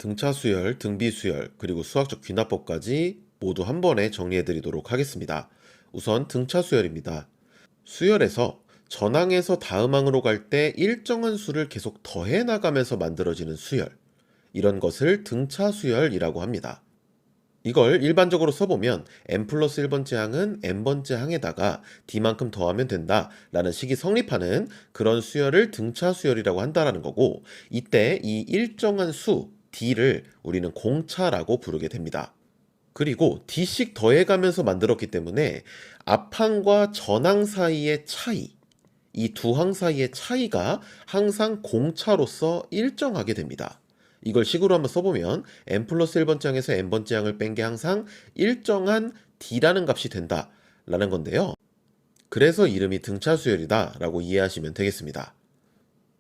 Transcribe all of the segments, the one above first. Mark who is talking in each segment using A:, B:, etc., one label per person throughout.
A: 등차 수열, 등비 수열, 그리고 수학적 귀납법까지 모두 한 번에 정리해 드리도록 하겠습니다. 우선 등차 수열입니다. 수열에서 전항에서 다음항으로 갈 때 일정한 수를 계속 더해 나가면서 만들어지는 수열, 이런 것을 등차 수열이라고 합니다. 이걸 일반적으로 써보면 n 플러스 1번째 항은 n번째 항에다가 d만큼 더하면 된다 라는 식이 성립하는 그런 수열을 등차 수열이라고 한다라는 거고, 이때 이 일정한 수 d를 우리는 공차라고 부르게 됩니다. 그리고 d씩 더해가면서 만들었기 때문에 앞항과 전항 사이의 차이, 이 두 항 사이의 차이가 항상 공차로서 일정하게 됩니다. 이걸 식으로 한번 써보면 n 플러스 1번째 항에서 n번째 항을 뺀 게 항상 일정한 d라는 값이 된다 라는 건데요. 그래서 이름이 등차수열이다 라고 이해하시면 되겠습니다.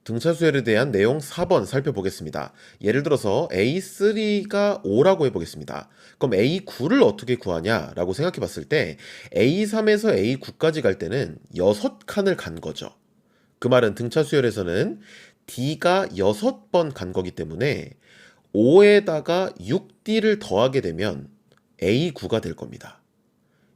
A: 등차수열에 대한 내용 4번 살펴보겠습니다. 예를 들어서 A3가 5라고 해보겠습니다. 그럼 A9를 어떻게 구하냐 라고 생각해 봤을 때 A3에서 A9까지 갈 때는 6칸을 간 거죠. 그 말은 등차수열에서는 D가 6번 간 거기 때문에 5에다가 6D를 더하게 되면 A9가 될 겁니다.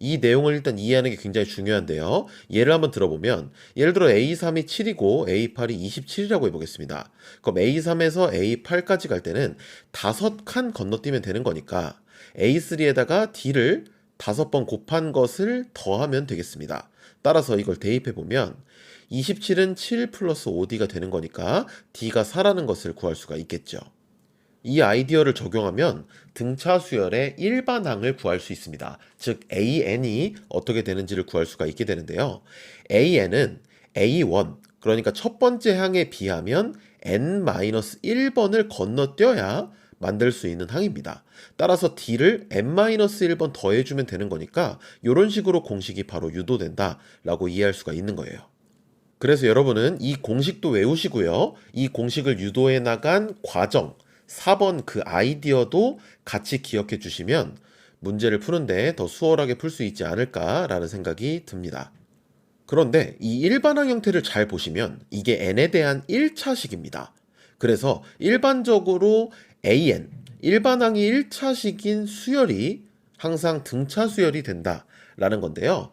A: 이 내용을 일단 이해하는 게 굉장히 중요한데요. 예를 한번 들어보면, 예를 들어 A3이 7이고 A8이 27이라고 해보겠습니다. 그럼 A3에서 A8까지 갈 때는 5칸 건너뛰면 되는 거니까 A3에다가 D를 5번 곱한 것을 더하면 되겠습니다. 따라서 이걸 대입해보면 27은 7 플러스 5D가 되는 거니까 D가 4라는 것을 구할 수가 있겠죠. 이 아이디어를 적용하면 등차 수열의 일반항을 구할 수 있습니다. 즉 AN이 어떻게 되는지를 구할 수가 있게 되는데요. AN은 A1, 그러니까 첫 번째 항에 비하면 N-1번을 건너뛰어야 만들 수 있는 항입니다. 따라서 D를 N-1번 더해주면 되는 거니까 이런 식으로 공식이 바로 유도된다 라고 이해할 수가 있는 거예요. 그래서 여러분은 이 공식도 외우시고요. 이 공식을 유도해 나간 과정, 4번 그 아이디어도 같이 기억해 주시면 문제를 푸는데 더 수월하게 풀 수 있지 않을까라는 생각이 듭니다. 그런데 이 일반항 형태를 잘 보시면 이게 n에 대한 1차식입니다. 그래서 일반적으로 an, 일반항이 1차식인 수열이 항상 등차 수열이 된다라는 건데요.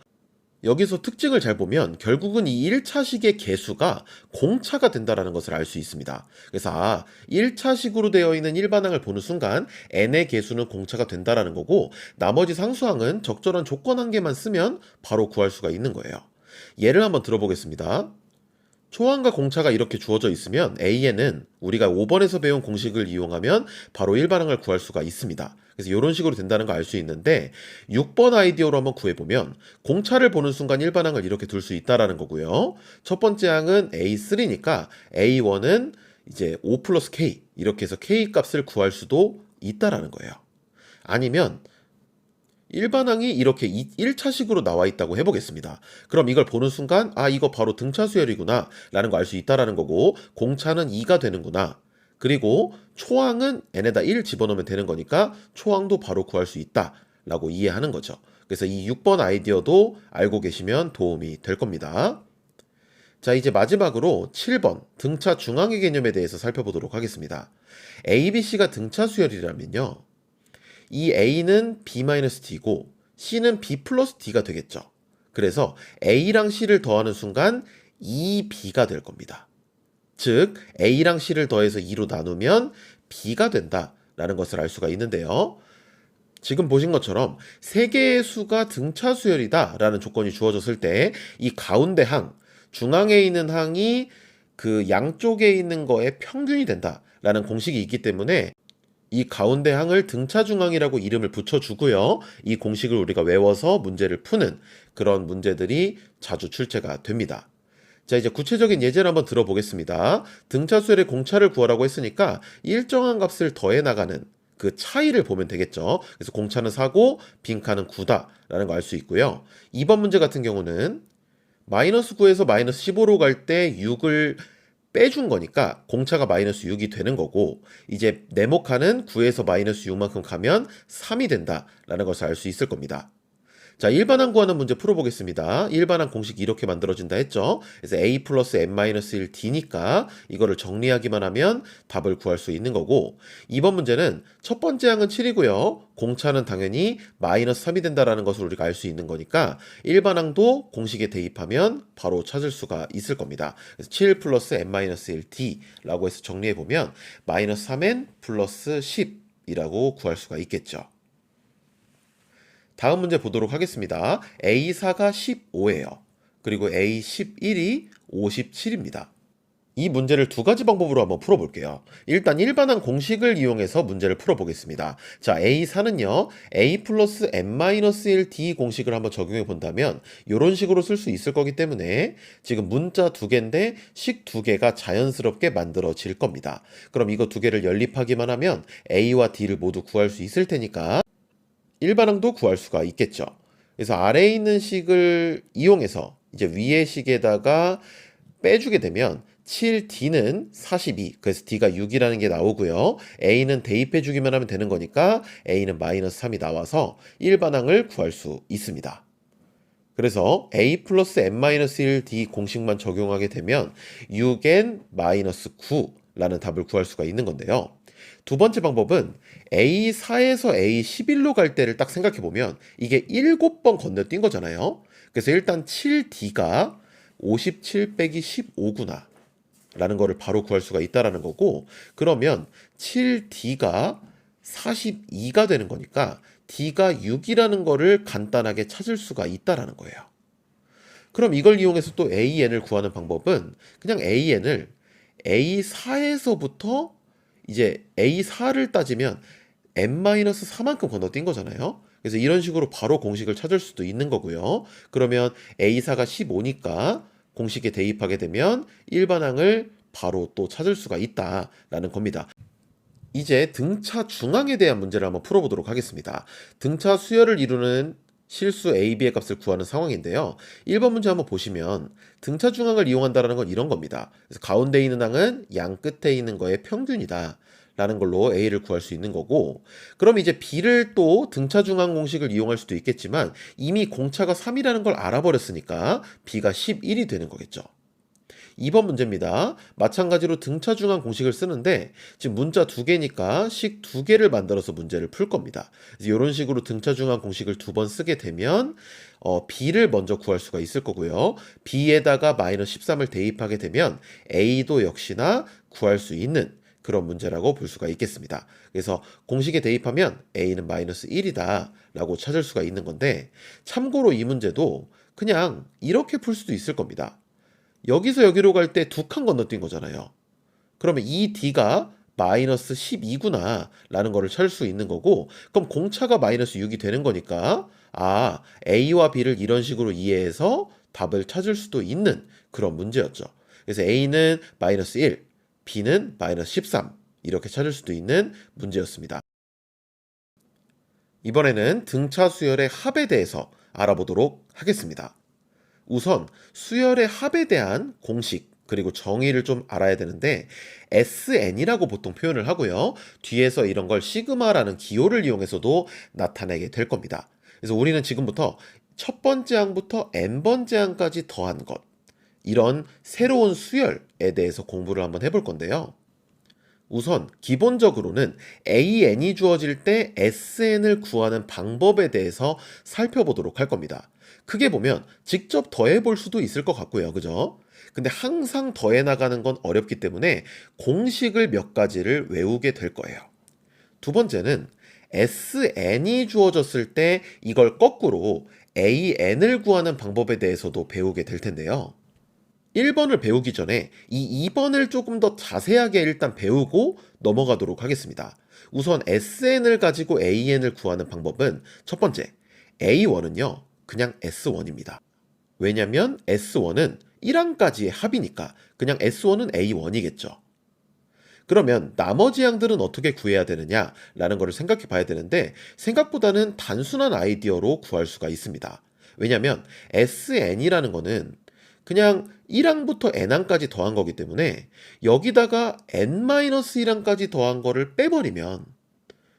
A: 여기서 특징을 잘 보면 결국은 이 1차식의 개수가 공차가 된다는 것을 알 수 있습니다. 그래서 1차식으로 되어 있는 일반항을 보는 순간 n의 개수는 공차가 된다는 거고, 나머지 상수항은 적절한 조건 한 개만 쓰면 바로 구할 수가 있는 거예요. 예를 한번 들어보겠습니다. 초항과 공차가 이렇게 주어져 있으면 AN은 우리가 5번에서 배운 공식을 이용하면 바로 일반항을 구할 수가 있습니다. 그래서 이런 식으로 된다는 거 알 수 있는데, 6번 아이디어로 한번 구해보면 공차를 보는 순간 일반항을 이렇게 둘 수 있다는 거고요. 첫 번째 항은 A3니까 A1은 이제 5 플러스 K, 이렇게 해서 K 값을 구할 수도 있다는 거예요. 아니면 일반항이 이렇게 1차식으로 나와 있다고 해보겠습니다. 그럼 이걸 보는 순간 이거 바로 등차 수열이구나 라는 거 알 수 있다는 거고, 공차는 2가 되는구나. 그리고 초항은 n에다 1 집어넣으면 되는 거니까 초항도 바로 구할 수 있다 라고 이해하는 거죠. 그래서 이 6번 아이디어도 알고 계시면 도움이 될 겁니다. 자, 이제 마지막으로 7번 등차 중항의 개념에 대해서 살펴보도록 하겠습니다. ABC가 등차 수열이라면요, 이 A는 B-D고 C는 B 플러스 D가 되겠죠. 그래서 A랑 C를 더하는 순간 2B가 될 겁니다. 즉 A랑 C를 더해서 2로 나누면 B가 된다라는 것을 알 수가 있는데요. 지금 보신 것처럼 세 개의 수가 등차 수열이다 라는 조건이 주어졌을 때 이 가운데 항, 중앙에 있는 항이 그 양쪽에 있는 거의 평균이 된다 라는 공식이 있기 때문에 이 가운데 항을 등차 중항이라고 이름을 붙여주고요. 이 공식을 우리가 외워서 문제를 푸는 그런 문제들이 자주 출제가 됩니다. 자, 이제 구체적인 예제를 한번 들어보겠습니다. 등차 수열의 공차를 구하라고 했으니까 일정한 값을 더해 나가는 그 차이를 보면 되겠죠. 그래서 공차는 4고 빈칸은 9다 라는 거 알 수 있고요. 2번 문제 같은 경우는 마이너스 9에서 마이너스 15로 갈 때 6을 빼준 거니까 공차가 마이너스 6이 되는 거고, 이제 네모칸은 9에서 마이너스 6만큼 가면 3이 된다라는 것을 알 수 있을 겁니다. 자, 일반항 구하는 문제 풀어보겠습니다. 일반항 공식 이렇게 만들어진다 했죠. 그래서 a 플러스 n-1 d니까 이거를 정리하기만 하면 답을 구할 수 있는 거고, 이번 문제는 첫 번째 항은 7이고요. 공차는 당연히 마이너스 3이 된다라는 것을 우리가 알 수 있는 거니까 일반항도 공식에 대입하면 바로 찾을 수가 있을 겁니다. 그래서 7 플러스 n-1 d라고 해서 정리해보면 마이너스 3n 플러스 10이라고 구할 수가 있겠죠. 다음 문제 보도록 하겠습니다. A4가 15예요. 그리고 A11이 57입니다. 이 문제를 두 가지 방법으로 한번 풀어볼게요. 일단 일반항 공식을 이용해서 문제를 풀어보겠습니다. 자, A4는요, A 플러스 n-1 D 공식을 한번 적용해 본다면 이런 식으로 쓸 수 있을 거기 때문에 지금 문자 두 개인데 식 두 개가 자연스럽게 만들어질 겁니다. 그럼 이거 두 개를 연립하기만 하면 A와 D를 모두 구할 수 있을 테니까 일반항도 구할 수가 있겠죠. 그래서 아래에 있는 식을 이용해서 이제 위의 식에다가 빼주게 되면 7D는 42, 그래서 D가 6이라는 게 나오고요. A는 대입해주기만 하면 되는 거니까 A는 마이너스 3이 나와서 일반항을 구할 수 있습니다. 그래서 A 플러스 n-1 D 공식만 적용하게 되면 6n 마이너스 9라는 답을 구할 수가 있는 건데요. 두 번째 방법은 A4에서 A11로 갈 때를 딱 생각해 보면 이게 7번 건너뛴 거잖아요. 그래서 일단 7D가 57 빼기 15구나 라는 거를 바로 구할 수가 있다라는 거고, 그러면 7D가 42가 되는 거니까 D가 6이라는 거를 간단하게 찾을 수가 있다라는 거예요. 그럼 이걸 이용해서 또 AN을 구하는 방법은 그냥 AN을 A4에서부터 이제 A4를 따지면 n-4만큼 건너뛴 거잖아요. 그래서 이런 식으로 바로 공식을 찾을 수도 있는 거고요. 그러면 A4가 15니까 공식에 대입하게 되면 일반항을 바로 또 찾을 수가 있다라는 겁니다. 이제 등차 중항에 대한 문제를 한번 풀어보도록 하겠습니다. 등차 수열을 이루는 실수 A, B의 값을 구하는 상황인데요. 1번 문제 한번 보시면 등차 중항을 이용한다는 건 이런 겁니다. 그래서 가운데 있는 항은 양 끝에 있는 거의 평균이다 라는 걸로 A를 구할 수 있는 거고, 그럼 이제 B를 또 등차 중항 공식을 이용할 수도 있겠지만 이미 공차가 3이라는 걸 알아버렸으니까 B가 11이 되는 거겠죠. 2번 문제입니다. 마찬가지로 등차 중항 공식을 쓰는데 지금 문자 두 개니까 식 두 개를 만들어서 문제를 풀 겁니다. 이런 식으로 등차 중항 공식을 두 번 쓰게 되면 B를 먼저 구할 수가 있을 거고요. B에다가 마이너스 13을 대입하게 되면 A도 역시나 구할 수 있는 그런 문제라고 볼 수가 있겠습니다. 그래서 공식에 대입하면 A는 마이너스 1이다 라고 찾을 수가 있는 건데, 참고로 이 문제도 그냥 이렇게 풀 수도 있을 겁니다. 여기서 여기로 갈 때 두 칸 건너뛴 거잖아요. 그러면 이 D가 마이너스 12구나 라는 거를 찾을 수 있는 거고, 그럼 공차가 마이너스 6이 되는 거니까 A와 B를 이런 식으로 이해해서 답을 찾을 수도 있는 그런 문제였죠. 그래서 A는 마이너스 1, B는 마이너스 13 이렇게 찾을 수도 있는 문제였습니다. 이번에는 등차 수열의 합에 대해서 알아보도록 하겠습니다. 우선 수열의 합에 대한 공식 그리고 정의를 좀 알아야 되는데, SN이라고 보통 표현을 하고요. 뒤에서 이런 걸 시그마라는 기호를 이용해서도 나타내게 될 겁니다. 그래서 우리는 지금부터 첫 번째 항부터 n번째 항까지 더한 것, 이런 새로운 수열에 대해서 공부를 한번 해볼 건데요. 우선 기본적으로는 AN이 주어질 때 SN을 구하는 방법에 대해서 살펴보도록 할 겁니다. 크게 보면 직접 더해 볼 수도 있을 것 같고요. 그죠? 근데 항상 더해 나가는 건 어렵기 때문에 공식을 몇 가지를 외우게 될 거예요. 두 번째는 SN이 주어졌을 때 이걸 거꾸로 AN을 구하는 방법에 대해서도 배우게 될 텐데요. 1번을 배우기 전에 이 2번을 조금 더 자세하게 일단 배우고 넘어가도록 하겠습니다. 우선 SN을 가지고 AN을 구하는 방법은 첫 번째, A1은요, 그냥 S1입니다. 왜냐면 S1은 1항까지의 합이니까 그냥 S1은 A1이겠죠. 그러면 나머지 항들은 어떻게 구해야 되느냐라는 것을 생각해 봐야 되는데, 생각보다는 단순한 아이디어로 구할 수가 있습니다. 왜냐면 SN이라는 거는 그냥 1항부터 n항까지 더한 거기 때문에 여기다가 n-1항까지 더한 거를 빼버리면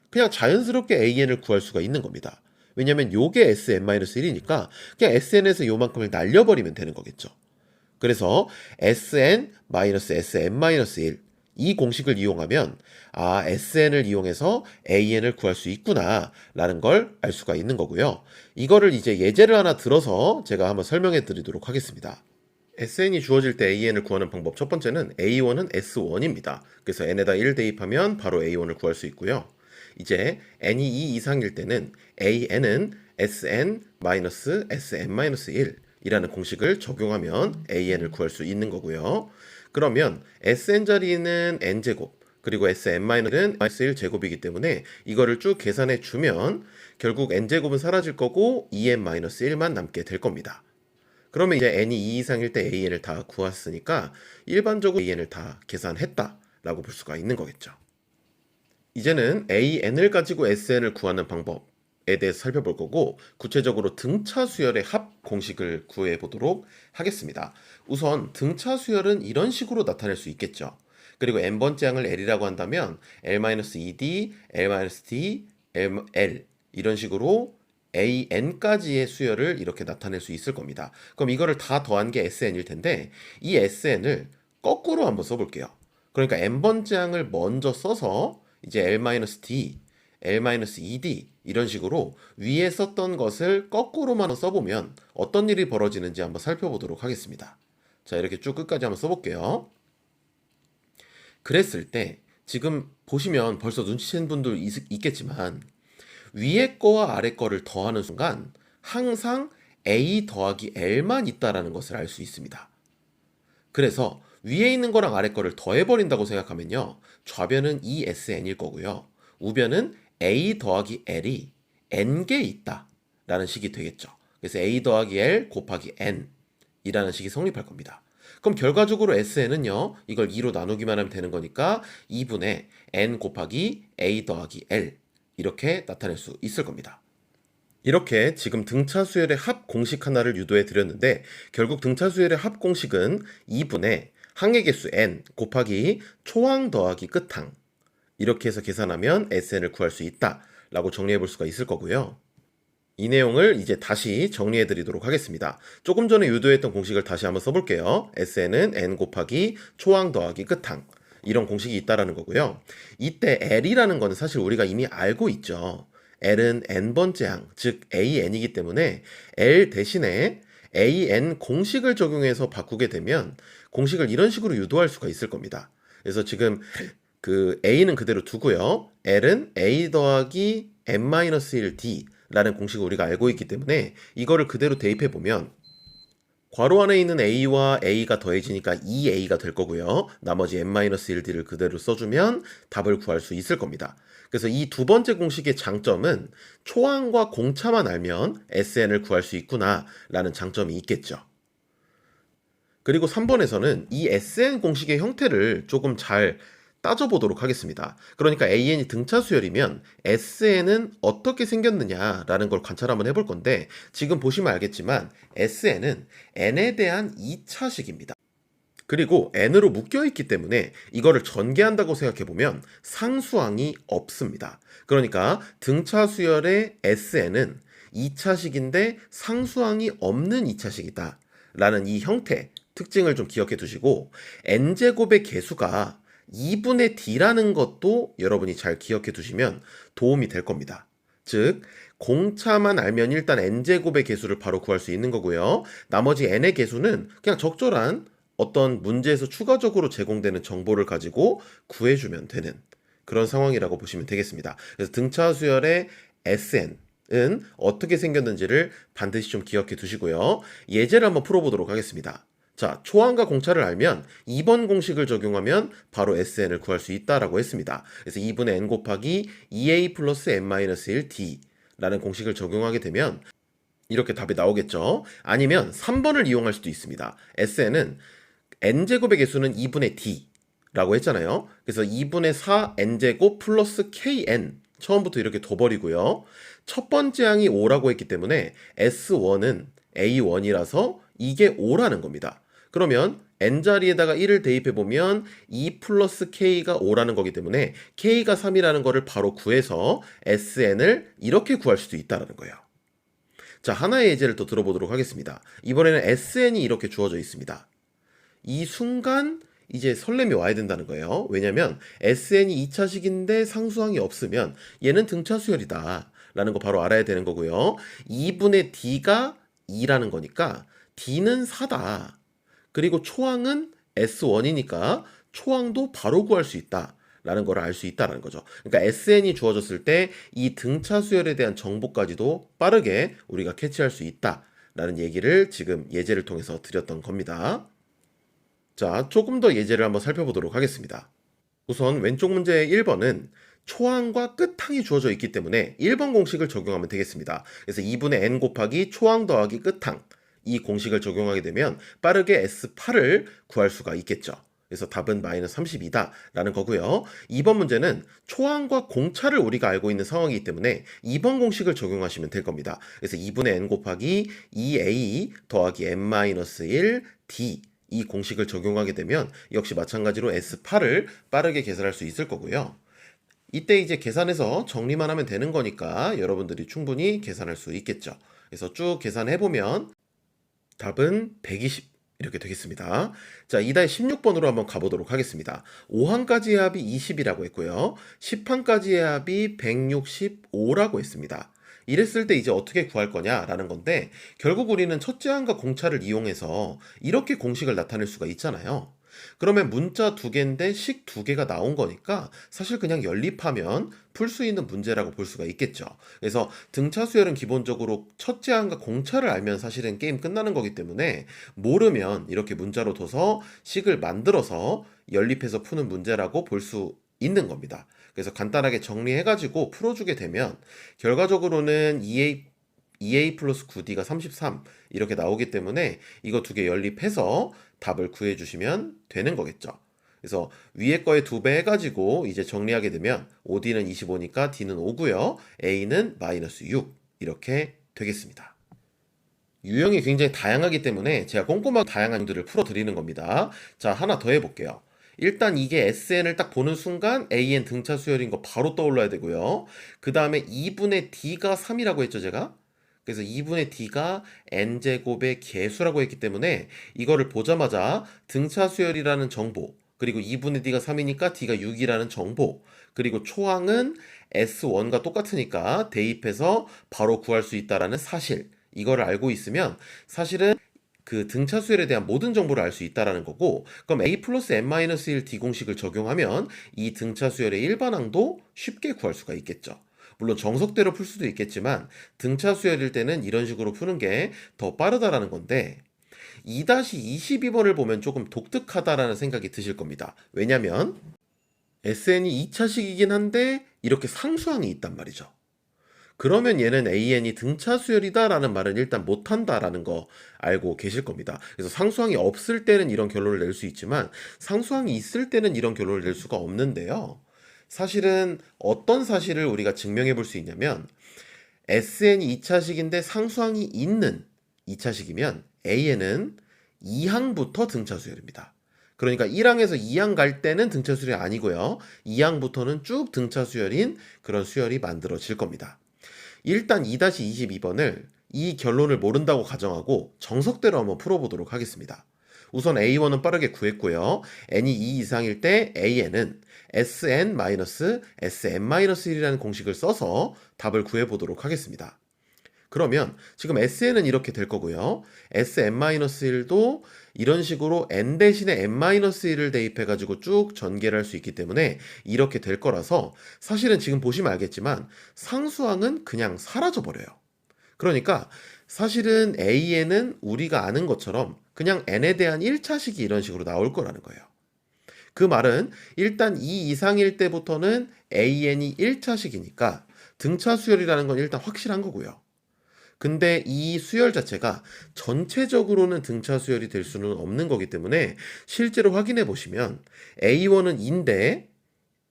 A: 그냥 자연스럽게 AN을 구할 수가 있는 겁니다. 왜냐면 요게 Sn-1이니까 그냥 Sn에서 요만큼을 날려버리면 되는 거겠죠. 그래서 Sn-Sn-1 이 공식을 이용하면 Sn을 이용해서 An을 구할 수 있구나 라는 걸 알 수가 있는 거고요. 이거를 이제 예제를 하나 들어서 제가 한번 설명해 드리도록 하겠습니다. SN이 주어질 때 AN을 구하는 방법 첫 번째는 A1은 S1입니다. 그래서 N에다 1 대입하면 바로 A1을 구할 수 있고요. 이제 N이 2 이상일 때는 AN은 Sn-Sn-1 이라는 공식을 적용하면 AN을 구할 수 있는 거고요. 그러면 Sn 자리는 n제곱 그리고 Sn-은 -1제곱이기 때문에 이거를 쭉 계산해 주면 결국 n제곱은 사라질 거고 2n-1만 남게 될 겁니다. 그러면 이제 n이 2 이상일 때 an을 다 구했으니까 일반적으로 an을 다 계산했다라고 볼 수가 있는 거겠죠. 이제는 an을 가지고 sn을 구하는 방법에 대해서 살펴볼 거고 구체적으로 등차 수열의 합 공식을 구해 보도록 하겠습니다. 우선 등차 수열은 이런 식으로 나타낼 수 있겠죠. 그리고 n번째 항을 l이라고 한다면 l-ed, l-d, l 이런 식으로 an까지의 수열을 이렇게 나타낼 수 있을 겁니다. 그럼 이거를 다 더한 게 sn일 텐데 이 sn을 거꾸로 한번 써볼게요. 그러니까 n번째 항을 먼저 써서 이제 l-d, l-ed 이런 식으로 위에 썼던 것을 거꾸로만 써보면 어떤 일이 벌어지는지 한번 살펴보도록 하겠습니다. 자, 이렇게 쭉 끝까지 한번 써볼게요. 그랬을 때 지금 보시면 벌써 눈치챈 분들 있겠지만 위에 거와 아래 거를 더하는 순간 항상 A 더하기 L만 있다라는 것을 알 수 있습니다. 그래서 위에 있는 거랑 아래 거를 더해버린다고 생각하면요. 좌변은 ESN일 거고요. 우변은 A 더하기 L이 N개 있다 라는 식이 되겠죠. 그래서 A 더하기 L 곱하기 N 이라는 식이 성립할 겁니다. 그럼 결과적으로 SN은요. 이걸 2로 나누기만 하면 되는 거니까 2분의 N 곱하기 A 더하기 L 이렇게 나타낼 수 있을 겁니다. 이렇게 지금 등차 수열의 합 공식 하나를 유도해 드렸는데 결국 등차 수열의 합 공식은 2분의 항의 개수 n 곱하기 초항 더하기 끝항 이렇게 해서 계산하면 SN을 구할 수 있다 라고 정리해 볼 수가 있을 거고요. 이 내용을 이제 다시 정리해 드리도록 하겠습니다. 조금 전에 유도했던 공식을 다시 한번 써볼게요. SN은 n 곱하기 초항 더하기 끝항 이런 공식이 있다라는 거고요. 이때 L이라는 거는 사실 우리가 이미 알고 있죠. L은 n번째 항, 즉 AN이기 때문에 L 대신에 AN 공식을 적용해서 바꾸게 되면 공식을 이런 식으로 유도할 수가 있을 겁니다. 그래서 지금 그 A는 그대로 두고요. L은 A 더하기 n-1d 라는 공식을 우리가 알고 있기 때문에 이거를 그대로 대입해 보면 괄호 안에 있는 a와 a가 더해지니까 2a가 될 거고요. 나머지 n-1d를 그대로 써주면 답을 구할 수 있을 겁니다. 그래서 이 두 번째 공식의 장점은 초항과 공차만 알면 SN을 구할 수 있구나 라는 장점이 있겠죠. 그리고 3번에서는 이 SN 공식의 형태를 조금 잘 따져보도록 하겠습니다. 그러니까 AN이 등차 수열이면 SN은 어떻게 생겼느냐라는 걸 관찰 한번 해볼 건데 지금 보시면 알겠지만 SN은 N에 대한 2차식입니다. 그리고 N으로 묶여있기 때문에 이거를 전개한다고 생각해보면 상수항이 없습니다. 그러니까 등차 수열의 SN은 2차식인데 상수항이 없는 2차식이다 라는 이 형태 특징을 좀 기억해 두시고 n제곱의 개수가 2분의 d라는 것도 여러분이 잘 기억해 두시면 도움이 될 겁니다. 즉 공차만 알면 일단 n제곱의 개수를 바로 구할 수 있는 거고요. 나머지 n의 개수는 그냥 적절한 어떤 문제에서 추가적으로 제공되는 정보를 가지고 구해주면 되는 그런 상황이라고 보시면 되겠습니다. 그래서 등차 수열의 SN은 어떻게 생겼는지를 반드시 좀 기억해 두시고요. 예제를 한번 풀어보도록 하겠습니다. 자, 초항과 공차를 알면 2번 공식을 적용하면 바로 SN을 구할 수 있다라고 했습니다. 그래서 2분의 n 곱하기 2a 플러스 n-1d 라는 공식을 적용하게 되면 이렇게 답이 나오겠죠. 아니면 3번을 이용할 수도 있습니다. SN은 n제곱의 개수는 2분의 d 라고 했잖아요. 그래서 2분의 4 n제곱 플러스 kn 처음부터 이렇게 둬버리고요. 첫 번째 항이 5라고 했기 때문에 S1은 A1이라서 이게 5라는 겁니다. 그러면 n자리에다가 1을 대입해보면 2 플러스 k가 5라는 거기 때문에 k가 3이라는 거를 바로 구해서 sn을 이렇게 구할 수도 있다는 거예요. 자, 하나의 예제를 또 들어보도록 하겠습니다. 이번에는 SN이 이렇게 주어져 있습니다. 이 순간 이제 설렘이 와야 된다는 거예요. 왜냐면 SN이 2차식인데 상수항이 없으면 얘는 등차 수열이다 라는 거 바로 알아야 되는 거고요. 2분의 D가 2라는 거니까 D는 4다. 그리고 초항은 S1이니까 초항도 바로 구할 수 있다 라는 걸 알 수 있다라는 거죠. 그러니까 SN이 주어졌을 때 이 등차 수열에 대한 정보까지도 빠르게 우리가 캐치할 수 있다 라는 얘기를 지금 예제를 통해서 드렸던 겁니다. 자, 조금 더 예제를 한번 살펴보도록 하겠습니다. 우선 왼쪽 문제의 1번은 초항과 끝항이 주어져 있기 때문에 1번 공식을 적용하면 되겠습니다. 그래서 2분의 n 곱하기 초항 더하기 끝항, 이 공식을 적용하게 되면 빠르게 S8을 구할 수가 있겠죠. 그래서 답은 마이너스 32다 라는 거고요. 2번 문제는 초항과 공차를 우리가 알고 있는 상황이기 때문에 2번 공식을 적용하시면 될 겁니다. 그래서 2분의 n 곱하기 2a 더하기 n-1 d, 이 공식을 적용하게 되면 역시 마찬가지로 S8을 빠르게 계산할 수 있을 거고요. 이때 이제 계산해서 정리만 하면 되는 거니까 여러분들이 충분히 계산할 수 있겠죠. 그래서 쭉 계산해보면 답은 120 이렇게 되겠습니다. 자, 2-16번으로 한번 가보도록 하겠습니다. 5항까지의 합이 20이라고 했고요. 10항까지의 합이 165라고 했습니다. 이랬을 때 이제 어떻게 구할 거냐라는 건데, 결국 우리는 첫째 항과 공차를 이용해서 이렇게 공식을 나타낼 수가 있잖아요. 그러면 문자 2개인데 식 2개가 나온 거니까 사실 그냥 연립하면 풀 수 있는 문제라고 볼 수가 있겠죠. 그래서 등차 수열은 기본적으로 첫째 항과 공차를 알면 사실은 게임 끝나는 거기 때문에 모르면 이렇게 문자로 둬서 식을 만들어서 연립해서 푸는 문제라고 볼 수 있는 겁니다. 그래서 간단하게 정리해가지고 풀어주게 되면 결과적으로는 2a 플러스 9d가 33 이렇게 나오기 때문에 이거 2개 연립해서 답을 구해주시면 되는 거겠죠. 그래서 위에 거에 2배 해가지고 이제 정리하게 되면 5d는 25니까 d는 5고요. a는 마이너스 6 이렇게 되겠습니다. 유형이 굉장히 다양하기 때문에 제가 꼼꼼하게 다양한 유형들을 풀어드리는 겁니다. 자, 하나 더 해볼게요. 일단 이게 SN을 딱 보는 순간 AN 등차 수열인 거 바로 떠올라야 되고요. 그 다음에 2분의 D가 3이라고 했죠, 제가? 그래서 2분의 D가 N제곱의 개수라고 했기 때문에 이거를 보자마자 등차 수열이라는 정보, 그리고 2분의 D가 3이니까 D가 6이라는 정보, 그리고 초항은 S1과 똑같으니까 대입해서 바로 구할 수 있다라는 사실, 이거를 알고 있으면 사실은 그 등차 수열에 대한 모든 정보를 알 수 있다라는 거고, 그럼 a 플러스 n-1 d 공식을 적용하면 이 등차 수열의 일반항도 쉽게 구할 수가 있겠죠. 물론 정석대로 풀 수도 있겠지만 등차 수열일 때는 이런 식으로 푸는 게 더 빠르다라는 건데, 2-22번을 보면 조금 독특하다라는 생각이 드실 겁니다. 왜냐면 SN이 2차식이긴 한데 이렇게 상수항이 있단 말이죠. 그러면 얘는 AN이 등차 수열이다라는 말은 일단 못한다라는 거 알고 계실 겁니다. 그래서 상수항이 없을 때는 이런 결론을 낼 수 있지만 상수항이 있을 때는 이런 결론을 낼 수가 없는데요. 사실은 어떤 사실을 우리가 증명해 볼 수 있냐면 SN이 2차식인데 상수항이 있는 2차식이면 AN은 2항부터 등차 수열입니다. 그러니까 1항에서 2항 갈 때는 등차 수열이 아니고요. 2항부터는 쭉 등차 수열인 그런 수열이 만들어질 겁니다. 일단 2-22번을 이 결론을 모른다고 가정하고 정석대로 한번 풀어보도록 하겠습니다. 우선 A1은 빠르게 구했고요. n이 2 이상일 때 AN은 SN-SN-1이라는 공식을 써서 답을 구해보도록 하겠습니다. 그러면 지금 SN은 이렇게 될 거고요. SN-1도 이런 식으로 n 대신에 n-1을 대입해가지고 쭉 전개를 할 수 있기 때문에 이렇게 될 거라서 사실은 지금 보시면 알겠지만 상수항은 그냥 사라져버려요. 그러니까 사실은 AN은 우리가 아는 것처럼 그냥 n에 대한 1차식이 이런 식으로 나올 거라는 거예요. 그 말은 일단 2 이상일 때부터는 AN이 1차식이니까 등차 수열이라는 건 일단 확실한 거고요. 근데 이 수열 자체가 전체적으로는 등차 수열이 될 수는 없는 거기 때문에 실제로 확인해 보시면 A1은 2인데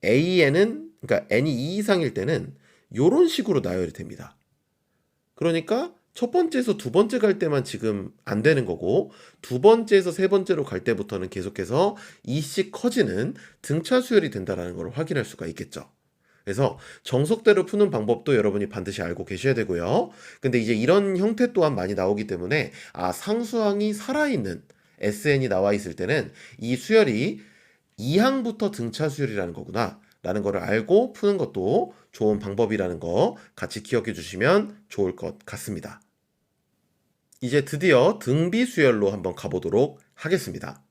A: AN은, 그러니까 n이 2 이상일 때는 이런 식으로 나열이 됩니다. 그러니까 첫 번째에서 두 번째 갈 때만 지금 안 되는 거고, 두 번째에서 세 번째로 갈 때부터는 계속해서 이씩 커지는 등차 수열이 된다는 걸 확인할 수가 있겠죠. 그래서 정석대로 푸는 방법도 여러분이 반드시 알고 계셔야 되고요. 근데 이제 이런 형태 또한 많이 나오기 때문에 상수항이 살아있는 SN이 나와 있을 때는 이 수열이 2항부터 등차 수열이라는 거구나 라는 거를 알고 푸는 것도 좋은 방법이라는 거 같이 기억해 주시면 좋을 것 같습니다. 이제 드디어 등비 수열로 한번 가보도록 하겠습니다.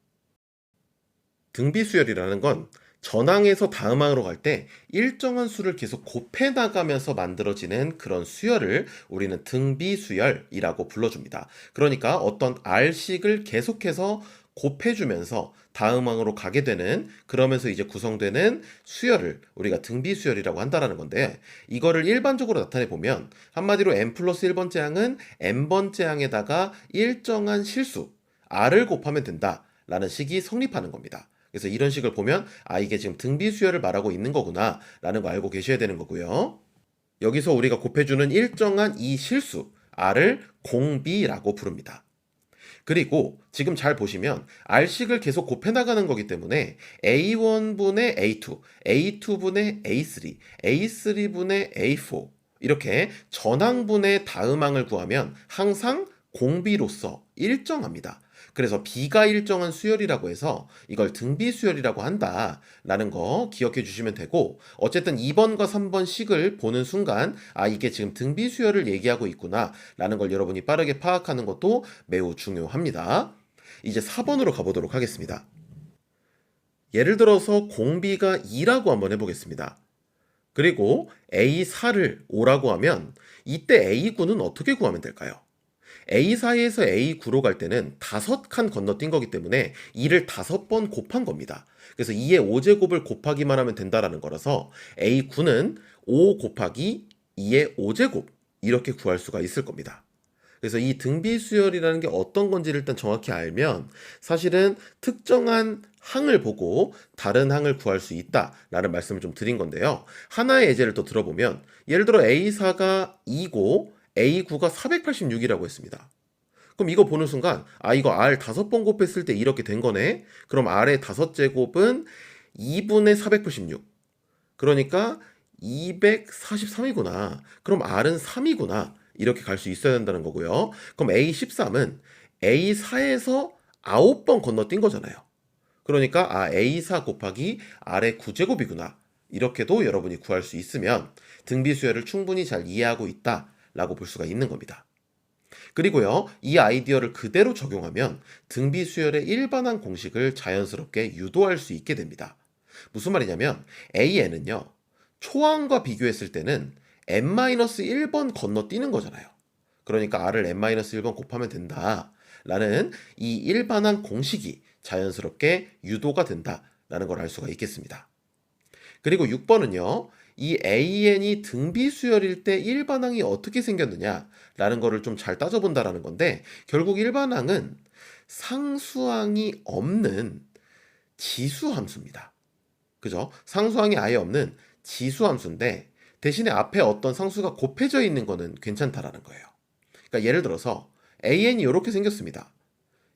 A: 등비 수열이라는 건 전항에서 다음항으로 갈 때 일정한 수를 계속 곱해 나가면서 만들어지는 그런 수열을 우리는 등비 수열이라고 불러줍니다. 그러니까 어떤 R식을 계속해서 곱해주면서 다음항으로 가게 되는, 그러면서 이제 구성되는 수열을 우리가 등비 수열이라고 한다라는 건데, 이거를 일반적으로 나타내 보면 한마디로 n 플러스 1번째 항은 n번째 항에다가 일정한 실수 R을 곱하면 된다라는 식이 성립하는 겁니다. 그래서 이런 식을 보면 이게 지금 등비 수열을 말하고 있는 거구나 라는 거 알고 계셔야 되는 거고요. 여기서 우리가 곱해주는 일정한 이 실수 R을 공비라고 부릅니다. 그리고 지금 잘 보시면 R식을 계속 곱해 나가는 거기 때문에 A1분의 A2, A2분의 A3, A3분의 A4 이렇게 전항분의 다음항을 구하면 항상 공비로서 일정합니다. 그래서 B가 일정한 수열이라고 해서 이걸 등비 수열이라고 한다라는 거 기억해 주시면 되고, 어쨌든 2번과 3번 식을 보는 순간 이게 지금 등비 수열을 얘기하고 있구나 라는 걸 여러분이 빠르게 파악하는 것도 매우 중요합니다. 이제 4번으로 가보도록 하겠습니다. 예를 들어서 공비가 2라고 한번 해보겠습니다. 그리고 A4를 5라고 하면 이때 A9는 어떻게 구하면 될까요? A4에서 A9로 갈 때는 5칸 건너뛴 거기 때문에 2를 5번 곱한 겁니다. 그래서 2의 5제곱을 곱하기만 하면 된다라는 거라서 A9는 5 곱하기 2의 5제곱 이렇게 구할 수가 있을 겁니다. 그래서 이 등비수열이라는 게 어떤 건지를 일단 정확히 알면 사실은 특정한 항을 보고 다른 항을 구할 수 있다라는 말씀을 좀 드린 건데요. 하나의 예제를 또 들어보면 예를 들어 A4가 2고 A9가 486이라고 했습니다. 그럼 이거 보는 순간 이거 R 5번 곱했을 때 이렇게 된 거네. 그럼 R의 5제곱은 2분의 486. 그러니까 243이구나. 그럼 R은 3이구나. 이렇게 갈 수 있어야 된다는 거고요. 그럼 A13은 A4에서 9번 건너뛴 거잖아요. 그러니까 A4 곱하기 R의 9제곱이구나. 이렇게도 여러분이 구할 수 있으면 등비수열을 충분히 잘 이해하고 있다라고 볼 수가 있는 겁니다. 그리고요, 이 아이디어를 그대로 적용하면 등비수열의 일반항 공식을 자연스럽게 유도할 수 있게 됩니다. 무슨 말이냐면 AN은요, 초항과 비교했을 때는 n-1번 건너뛰는 거잖아요. 그러니까 R을 n-1번 곱하면 된다 라는 이 일반항 공식이 자연스럽게 유도가 된다라는 걸 알 수가 있겠습니다. 그리고 6번은요, 이 AN이 등비수열일 때 일반항이 어떻게 생겼느냐라는 거를 좀 잘 따져본다라는 건데, 결국 일반항은 상수항이 없는 지수함수입니다. 그죠? 상수항이 아예 없는 지수함수인데 대신에 앞에 어떤 상수가 곱해져 있는 거는 괜찮다라는 거예요. 그러니까 예를 들어서 AN이 이렇게 생겼습니다.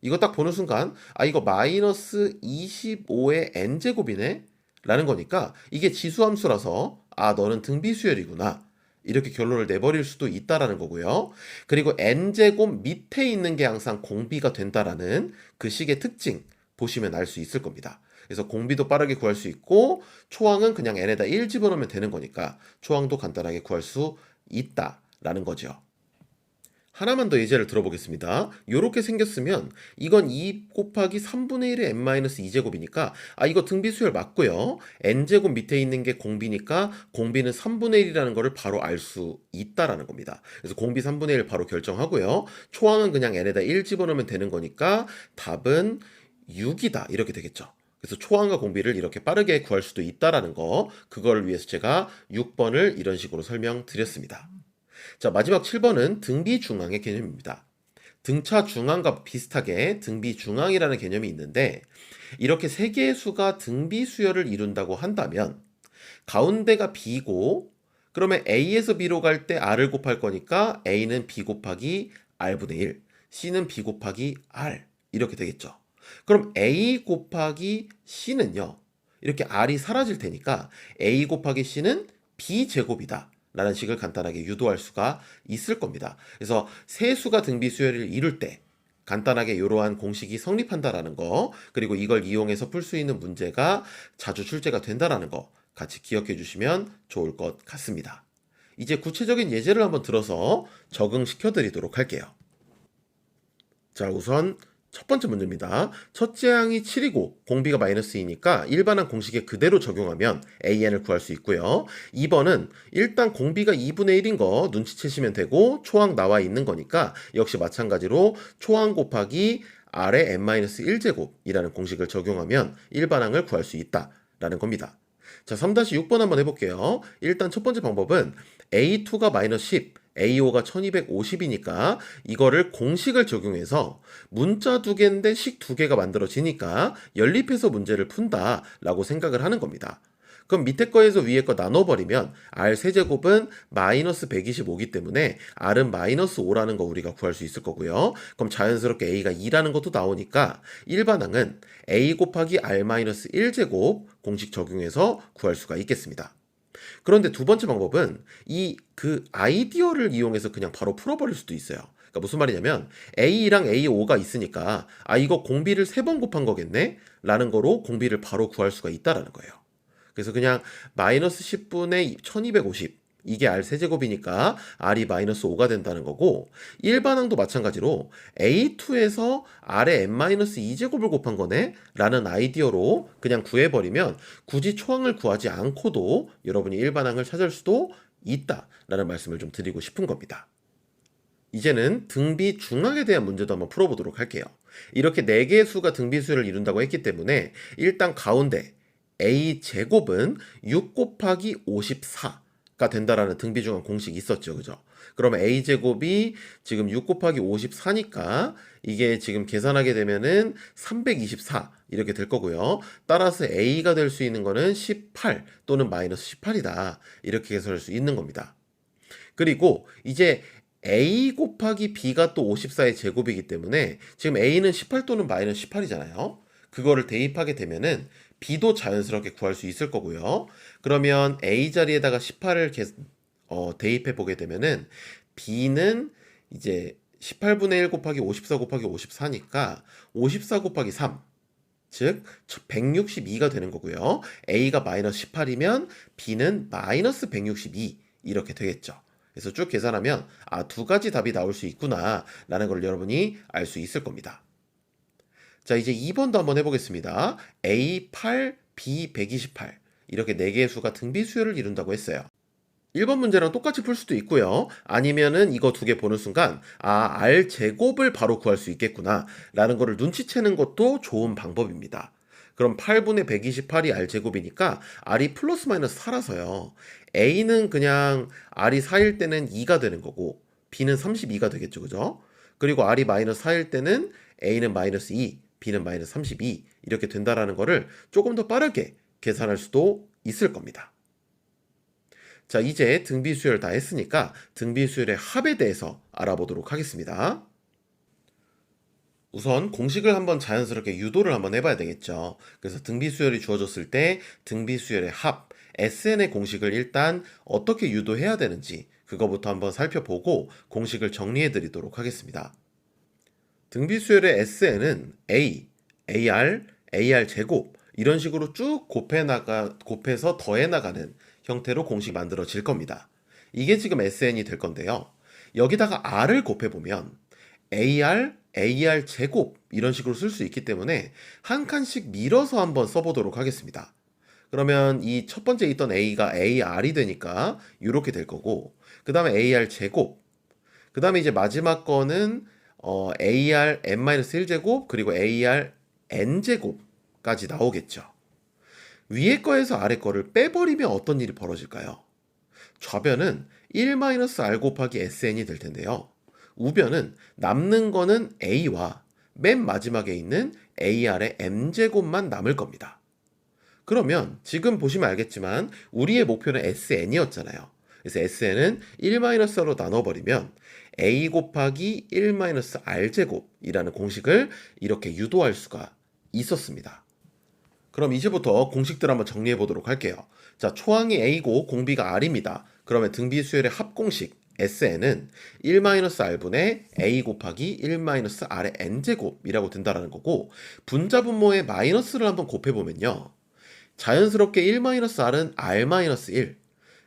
A: 이거 딱 보는 순간 이거 마이너스 25의 n제곱이네? 라는 거니까 이게 지수함수라서 너는 등비수열이구나. 이렇게 결론을 내버릴 수도 있다라는 거고요. 그리고 n제곱 밑에 있는 게 항상 공비가 된다라는 그 식의 특징 보시면 알 수 있을 겁니다. 그래서 공비도 빠르게 구할 수 있고 초항은 그냥 n에다 1 집어넣으면 되는 거니까 초항도 간단하게 구할 수 있다라는 거죠. 하나만 더 예제를 들어보겠습니다. 이렇게 생겼으면 이건 2 곱하기 3분의 1의 n-2제곱이니까 이거 등비수열 맞고요. n제곱 밑에 있는 게 공비니까 공비는 3분의 1이라는 거를 바로 알 수 있다라는 겁니다. 그래서 공비 3분의 1 바로 결정하고요. 초항은 그냥 n에다 1 집어넣으면 되는 거니까 답은 6이다 이렇게 되겠죠. 그래서 초항과 공비를 이렇게 빠르게 구할 수도 있다라는 거, 그걸 위해서 제가 6번을 이런 식으로 설명드렸습니다. 자, 마지막 7번은 등비 중항의 개념입니다. 등차 중항과 비슷하게 등비 중항이라는 개념이 있는데, 이렇게 세 개의 수가 등비 수열을 이룬다고 한다면 가운데가 B고, 그러면 A에서 B로 갈 때 R을 곱할 거니까 A는 B 곱하기 R분의 1, C는 B 곱하기 R 이렇게 되겠죠. 그럼 A 곱하기 C는요, 이렇게 R이 사라질 테니까 A 곱하기 C는 b제곱이다 라는 식을 간단하게 유도할 수가 있을 겁니다. 그래서 세 수가 등비수열을 이룰 때 간단하게 이러한 공식이 성립한다라는 거, 그리고 이걸 이용해서 풀 수 있는 문제가 자주 출제가 된다라는 거 같이 기억해 주시면 좋을 것 같습니다. 이제 구체적인 예제를 한번 들어서 적응시켜 드리도록 할게요. 자, 우선 첫 번째 문제입니다. 첫째 항이 7이고 공비가 -2니까 일반항 공식에 그대로 적용하면 AN을 구할 수 있고요. 2번은 일단 공비가 2분의 1인 거 눈치채시면 되고 초항 나와 있는 거니까 역시 마찬가지로 초항 곱하기 R의 n-1제곱이라는 공식을 적용하면 일반항을 구할 수 있다라는 겁니다. 자, 3-6번 한번 해볼게요. 일단 첫 번째 방법은 A2가 -10, A5가 1250이니까 이거를 공식을 적용해서 문자 두 개인데 식 두 개가 만들어지니까 연립해서 문제를 푼다 라고 생각을 하는 겁니다. 그럼 밑에 거에서 위에 거 나눠버리면 R 세제곱은 -125이기 때문에 R은 -5라는 거 우리가 구할 수 있을 거고요. 그럼 자연스럽게 A가 2라는 것도 나오니까 일반항은 A 곱하기 R-1제곱 공식 적용해서 구할 수가 있겠습니다. 그런데 두 번째 방법은 그 아이디어를 이용해서 그냥 바로 풀어버릴 수도 있어요. 그러니까 무슨 말이냐면 A랑 A5가 있으니까 이거 공비를 3번 곱한 거겠네? 라는 거로 공비를 바로 구할 수가 있다라는 거예요. 그래서 그냥 -10분의 1250 이게 R 세제곱이니까 R이 -5가 된다는 거고, 일반항도 마찬가지로 A2에서 R의 n-2제곱을 곱한 거네? 라는 아이디어로 그냥 구해버리면 굳이 초항을 구하지 않고도 여러분이 일반항을 찾을 수도 있다라는 말씀을 좀 드리고 싶은 겁니다. 이제는 등비 중항에 대한 문제도 한번 풀어보도록 할게요. 이렇게 4개의 수가 등비수열을 이룬다고 했기 때문에 일단 가운데 A제곱은 6 곱하기 54가 된다라는 등비중항 공식이 있었죠. 그죠? 그러면 A제곱이 지금 6 곱하기 54니까 이게 지금 계산하게 되면은 324 이렇게 될 거고요. 따라서 A가 될 수 있는 거는 18 또는 -18이다. 이렇게 계산할 수 있는 겁니다. 그리고 이제 A 곱하기 B가 또 54의 제곱이기 때문에 지금 A는 18 또는 -18이잖아요. 그거를 대입하게 되면은 B도 자연스럽게 구할 수 있을 거고요. 그러면 A 자리에다가 18을 대입해 보게 되면은 B는 이제 18분의 1 곱하기 54 곱하기 54니까 54 곱하기 3, 즉 162가 되는 거고요. A가 -18이면 B는 -162 이렇게 되겠죠. 그래서 쭉 계산하면 두 가지 답이 나올 수 있구나 라는 걸 여러분이 알 수 있을 겁니다. 자, 이제 2번도 한번 해보겠습니다. A8, B128 이렇게 4개의 수가 등비수열을 이룬다고 했어요. 1번 문제랑 똑같이 풀 수도 있고요. 아니면은 이거 2개 보는 순간 R 제곱을 바로 구할 수 있겠구나 라는 거를 눈치채는 것도 좋은 방법입니다. 그럼 8분의 128이 R 제곱이니까 R이 플러스 마이너스 4라서요. A는 그냥 R이 4일 때는 2가 되는 거고 B는 32가 되겠죠. 그죠? 그리고 R이 -4일 때는 A는 -2, B는 -32 이렇게 된다라는 거를 조금 더 빠르게 계산할 수도 있을 겁니다. 자, 이제 등비수열 다 했으니까 등비수열의 합에 대해서 알아보도록 하겠습니다. 우선 공식을 한번 자연스럽게 유도를 한번 해봐야 되겠죠. 그래서 등비수열이 주어졌을 때 등비수열의 합, SN의 공식을 일단 어떻게 유도해야 되는지 그거부터 한번 살펴보고 공식을 정리해 드리도록 하겠습니다. 등비수열의 SN은 A, AR, AR 제곱 이런 식으로 쭉 곱해서 더해 나가는 형태로 공식이 만들어질 겁니다. 이게 지금 SN이 될 건데요. 여기다가 R을 곱해보면 AR, AR 제곱 이런 식으로 쓸 수 있기 때문에 한 칸씩 밀어서 한번 써보도록 하겠습니다. 그러면 이 첫 번째 있던 A가 AR이 되니까 이렇게 될 거고, 그 다음에 AR 제곱, 그 다음에 이제 마지막 거는 AR n-1제곱 그리고 AR n제곱까지 나오겠죠. 위에 거에서 아래 거를 빼버리면 어떤 일이 벌어질까요? 좌변은 1-R 곱하기 SN이 될 텐데요. 우변은 남는 거는 A와 맨 마지막에 있는 AR의 m제곱만 남을 겁니다. 그러면 지금 보시면 알겠지만 우리의 목표는 SN이었잖아요. 그래서 SN은 1-R로 나눠버리면 A 곱하기 1-R제곱이라는 공식을 이렇게 유도할 수가 있었습니다. 그럼 이제부터 공식들 한번 정리해 보도록 할게요. 자, 초항이 A고 공비가 R입니다. 그러면 등비 수열의 합공식 SN은 1-R분의 A 곱하기 1-R의 N제곱이라고 된다라는 거고, 분자분모의 마이너스를 한번 곱해보면요. 자연스럽게 1-R은 R-1,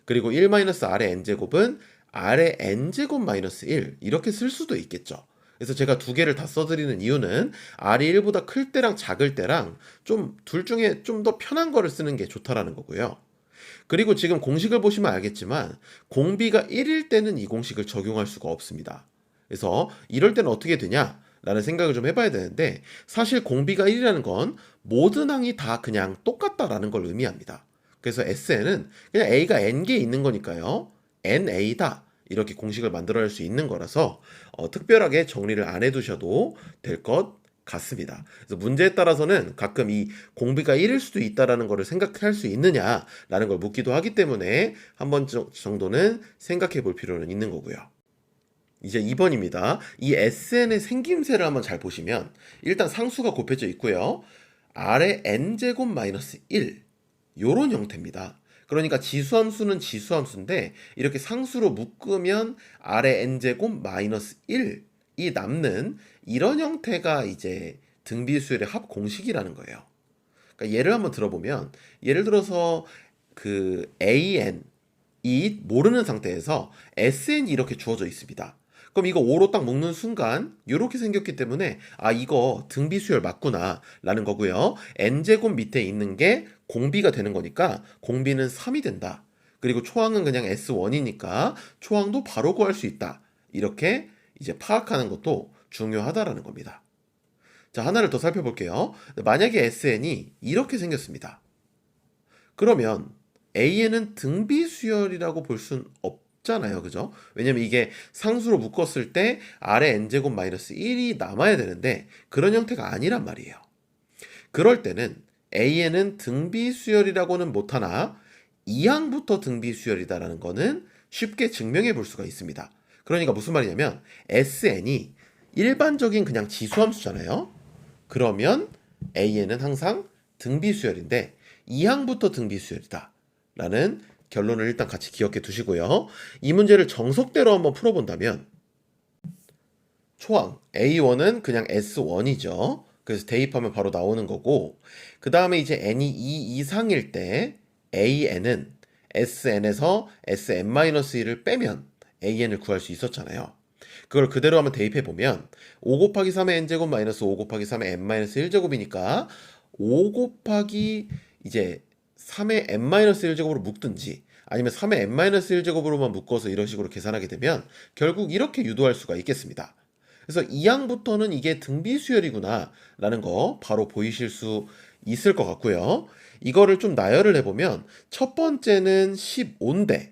A: 그리고 1-R의 N제곱은 R의 N제곱 마이너스 1 이렇게 쓸 수도 있겠죠. 그래서 제가 두 개를 다 써드리는 이유는 R이 1보다 클 때랑 작을 때랑 좀 둘 중에 좀 더 편한 거를 쓰는 게 좋다라는 거고요. 그리고 지금 공식을 보시면 알겠지만 공비가 1일 때는 이 공식을 적용할 수가 없습니다. 그래서 이럴 때는 어떻게 되냐? 라는 생각을 좀 해봐야 되는데, 사실 공비가 1이라는 건 모든 항이 다 그냥 똑같다라는 걸 의미합니다. 그래서 SN은 그냥 A가 N개에 있는 거니까요. NA다. 이렇게 공식을 만들어낼 수 있는 거라서 특별하게 정리를 안 해두셔도 될 것 같습니다. 그래서 문제에 따라서는 가끔 이 공비가 1일 수도 있다라는 것을 생각할 수 있느냐라는 걸 묻기도 하기 때문에 한 번 정도는 생각해 볼 필요는 있는 거고요. 이제 2번입니다. 이 SN의 생김새를 한번 잘 보시면 일단 상수가 곱해져 있고요. R의 N제곱 마이너스 1 요런 형태입니다. 그러니까 지수함수는 지수함수인데 이렇게 상수로 묶으면 R의 N제곱 마이너스 1이 남는 이런 형태가 이제 등비수열의 합 공식이라는 거예요. 그러니까 예를 한번 들어보면, 예를 들어서 그 AN 이 모르는 상태에서 SN이 이렇게 주어져 있습니다. 그럼 이거 5로 딱 묶는 순간 이렇게 생겼기 때문에 아, 이거 등비수열 맞구나 라는 거고요. n제곱 밑에 있는 게 공비가 되는 거니까 공비는 3이 된다. 그리고 초항은 그냥 S1이니까 초항도 바로 구할 수 있다. 이렇게 이제 파악하는 것도 중요하다라는 겁니다. 자, 하나를 더 살펴볼게요. 만약에 SN이 이렇게 생겼습니다. 그러면 AN은 등비수열이라고 볼 순 없잖아요. 그죠? 왜냐면 이게 상수로 묶었을 때 R의 N제곱 마이너스 1이 남아야 되는데 그런 형태가 아니란 말이에요. 그럴 때는 AN은 등비수열이라고는 못하나 이항부터 등비수열이다라는 거는 쉽게 증명해 볼 수가 있습니다. 그러니까 무슨 말이냐면 SN이 일반적인 그냥 지수함수잖아요. 그러면 AN은 항상 등비수열인데 이항부터 등비수열이다 라는 결론을 일단 같이 기억해 두시고요. 이 문제를 정석대로 한번 풀어본다면 초항 A1은 그냥 S1이죠. 그래서 대입하면 바로 나오는 거고, 그 다음에 이제 n이 2 이상일 때 AN은 SN에서 SN-1을 빼면 AN을 구할 수 있었잖아요. 그걸 그대로 한번 대입해보면 5 곱하기 3의 n제곱 마이너스 5 곱하기 3의 n-1제곱이니까 5 곱하기 이제 3의 n-1제곱으로 묶든지 아니면 3의 n-1제곱으로만 묶어서 이런 식으로 계산하게 되면 결국 이렇게 유도할 수가 있겠습니다. 그래서 이 항부터는 이게 등비수열이구나 라는 거 바로 보이실 수 있을 것 같고요. 이거를 좀 나열을 해보면 첫 번째는 15인데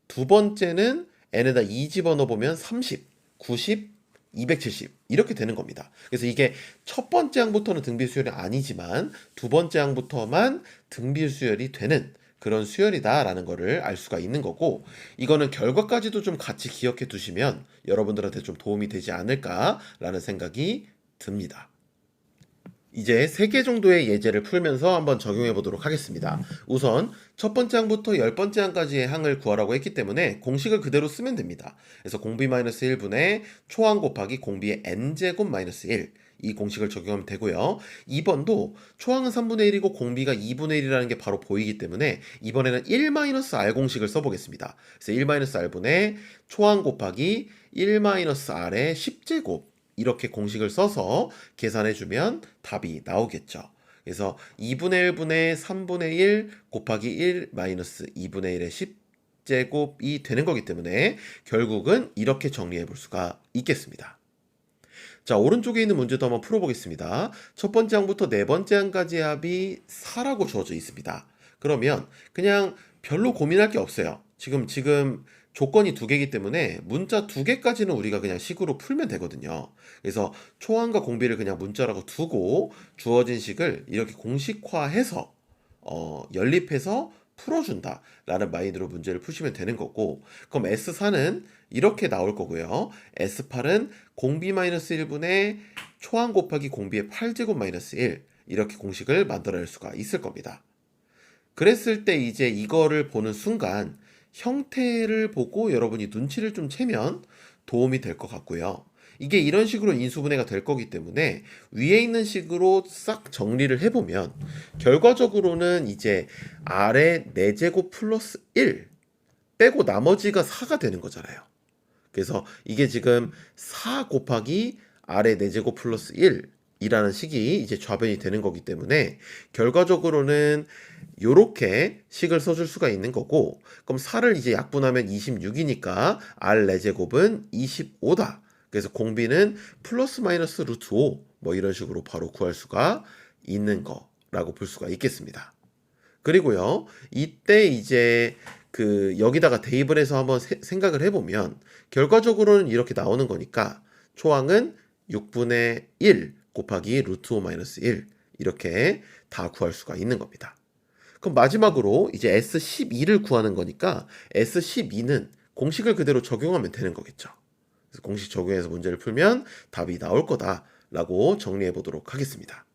A: 두 번째는 n에다 2 집어넣어보면 30, 90, 270 이렇게 되는 겁니다. 그래서 이게 첫 번째 항부터는 등비수열이 아니지만 두 번째 항부터만 등비수열이 되는 그런 수열이다라는 거를 알 수가 있는 거고, 이거는 결과까지도 좀 같이 기억해 두시면 여러분들한테 좀 도움이 되지 않을까라는 생각이 듭니다. 이제 3개 정도의 예제를 풀면서 한번 적용해 보도록 하겠습니다. 우선 첫 번째 항부터 10번째 항까지의 항을 구하라고 했기 때문에 공식을 그대로 쓰면 됩니다. 그래서 공비-1분의 초항 곱하기 공비의 n제곱 마이너스 1, 이 공식을 적용하면 되고요. 2번도 초항은 3분의 1이고 공비가 2분의 1이라는 게 바로 보이기 때문에 이번에는 1-R 공식을 써보겠습니다. 그래서 1-R분의 초항 곱하기 1-R의 10제곱, 이렇게 공식을 써서 계산해주면 답이 나오겠죠. 그래서 2분의 1분의 3분의 1 곱하기 1 마이너스 2분의 1의 10제곱이 되는 거기 때문에 결국은 이렇게 정리해 볼 수가 있겠습니다. 자, 오른쪽에 있는 문제도 한번 풀어보겠습니다. 첫 번째 항부터 네 번째 항까지의 합이 4라고 주어져 있습니다. 그러면 그냥 별로 고민할 게 없어요. 지금 조건이 두 개이기 때문에 문자 두 개까지는 우리가 그냥 식으로 풀면 되거든요. 그래서 초항과 공비를 그냥 문자라고 두고 주어진 식을 이렇게 공식화해서 연립해서 풀어준다 라는 마인드로 문제를 푸시면 되는 거고, 그럼 S4는 이렇게 나올 거고요. S8은 공비-1분의 초항 곱하기 공비의 8제곱 마이너스 1, 이렇게 공식을 만들어낼 수가 있을 겁니다. 그랬을 때 이제 이거를 보는 순간 형태를 보고 여러분이 눈치를 좀 채면 도움이 될 것 같고요. 이게 이런 식으로 인수분해가 될 거기 때문에 위에 있는 식으로 싹 정리를 해보면 결과적으로는 이제 아래 4제곱 플러스 1 빼고 나머지가 4가 되는 거잖아요. 그래서 이게 지금 4 곱하기 아래 4제곱 플러스 1 이라는 식이 이제 좌변이 되는 거기 때문에 결과적으로는 요렇게 식을 써줄 수가 있는 거고, 그럼 4를 이제 약분하면 26이니까 R 4제곱은 25다. 그래서 공비는 플러스 마이너스 루트 5 뭐 이런 식으로 바로 구할 수가 있는 거라고 볼 수가 있겠습니다. 그리고요, 이때 이제 그 여기다가 대입을 해서 한번 생각을 해보면 결과적으로는 이렇게 나오는 거니까 초항은 6분의 1 곱하기 루트 5 마이너스 1 이렇게 다 구할 수가 있는 겁니다. 그럼 마지막으로 이제 S12를 구하는 거니까 S12는 공식을 그대로 적용하면 되는 거겠죠. 그래서 공식 적용해서 문제를 풀면 답이 나올 거다라고 정리해 보도록 하겠습니다.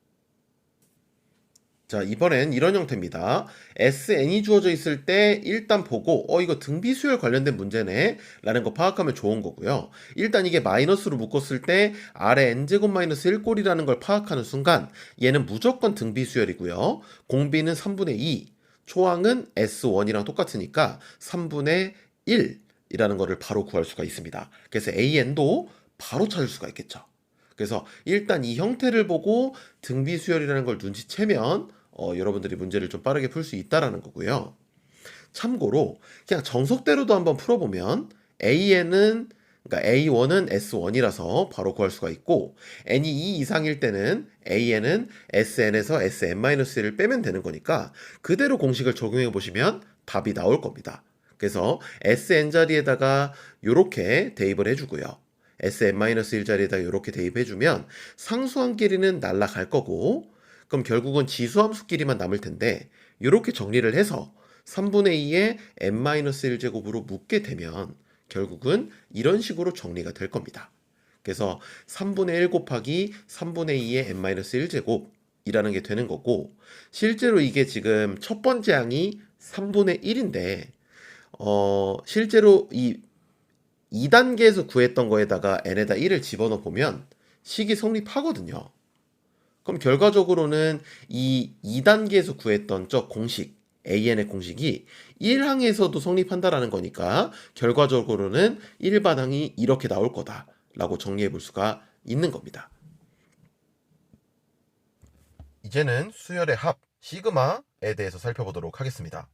A: 자, 이번엔 이런 형태입니다. SN이 주어져 있을 때 일단 보고 이거 등비수열 관련된 문제네 라는 거 파악하면 좋은 거고요. 일단 이게 마이너스로 묶었을 때 아래 n제곱 마이너스 1꼴이라는 걸 파악하는 순간 얘는 무조건 등비수열이고요. 공비는 3분의 2, 초항은 S1이랑 똑같으니까 3분의 1이라는 거를 바로 구할 수가 있습니다. 그래서 AN도 바로 찾을 수가 있겠죠. 그래서 일단 이 형태를 보고 등비수열이라는 걸 눈치채면 여러분들이 문제를 좀 빠르게 풀 수 있다라는 거고요. 참고로 그냥 정석대로도 한번 풀어보면 k러니까 A1은 S1이라서 바로 구할 수가 있고 n이 2 이상일 때는 AN은 SN에서 SN-1을 빼면 되는 거니까 그대로 공식을 적용해 보시면 답이 나올 겁니다. 그래서 SN 자리에다가 이렇게 대입을 해주고요. SN-1 자리에다 이렇게 대입해주면 상수항 길이는 날라갈 거고, 그럼 결국은 지수함수 길이만 남을 텐데 이렇게 정리를 해서 3분의 2의 n-1제곱으로 묶게 되면 결국은 이런 식으로 정리가 될 겁니다. 그래서 3분의 1 곱하기 3분의 2의 n-1제곱 이라는 게 되는 거고, 실제로 이게 지금 첫 번째 항이 3분의 1인데 실제로 이 2단계에서 구했던 거에다가 n에다 1을 집어넣어 보면 식이 성립하거든요. 그럼 결과적으로는 이 2단계에서 구했던 저 공식, AN의 공식이 1항에서도 성립한다라는 거니까 결과적으로는 일반항이 이렇게 나올 거다라고 정리해 볼 수가 있는 겁니다. 이제는 수열의 합, 시그마에 대해서 살펴보도록 하겠습니다.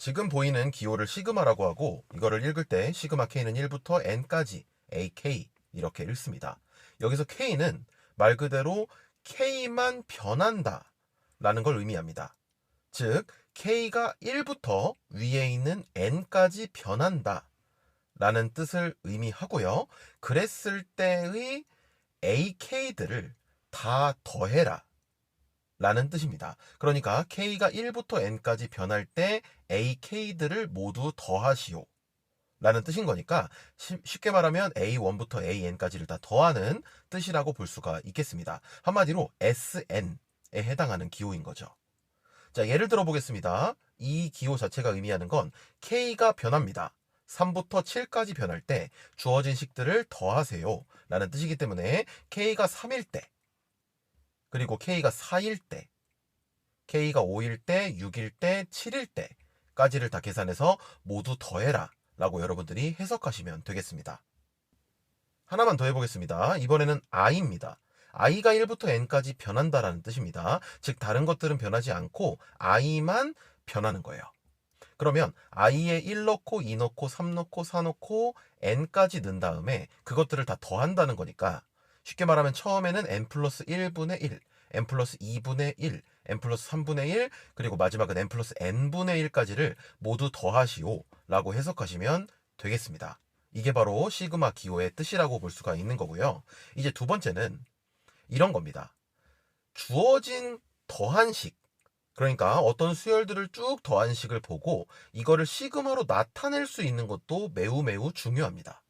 A: 지금 보이는 기호를 시그마라고 하고, 이거를 읽을 때 시그마 K는 1부터 N까지 AK 이렇게 읽습니다. 여기서 K는 말 그대로 K만 변한다 라는 걸 의미합니다. 즉 K가 1부터 위에 있는 N까지 변한다 라는 뜻을 의미하고요. 그랬을 때의 AK들을 다 더해라 라는 뜻입니다. 그러니까 K가 1부터 N까지 변할 때 AK들을 모두 더하시오 라는 뜻인 거니까 쉽게 말하면 A1부터 AN까지를 다 더하는 뜻이라고 볼 수가 있겠습니다. 한마디로 SN에 해당하는 기호인 거죠. 자, 예를 들어 보겠습니다. 이 기호 자체가 의미하는 건 K가 변합니다. 3부터 7까지 변할 때 주어진 식들을 더하세요 라는 뜻이기 때문에 K가 3일 때, 그리고 K가 4일 때, K가 5일 때, 6일 때, 7일 때까지를 다 계산해서 모두 더해라 라고 여러분들이 해석하시면 되겠습니다. 하나만 더 해보겠습니다. 이번에는 I입니다. I가 1부터 N까지 변한다라는 뜻입니다. 즉 다른 것들은 변하지 않고 I만 변하는 거예요. 그러면 I에 1 넣고 2 넣고 3 넣고 4 넣고 N까지 넣은 다음에 그것들을 다 더한다는 거니까 쉽게 말하면 처음에는 N 플러스 1분의 1, N 플러스 2분의 1, N 플러스 3분의 1, 그리고 마지막은 N 플러스 N분의 1까지를 모두 더하시오 라고 해석하시면 되겠습니다. 이게 바로 시그마 기호의 뜻이라고 볼 수가 있는 거고요. 이제 두 번째는 이런 겁니다. 주어진 더한 식, 그러니까 어떤 수열들을 쭉 더한 식을 보고 이거를 시그마로 나타낼 수 있는 것도 매우 매우 중요합니다.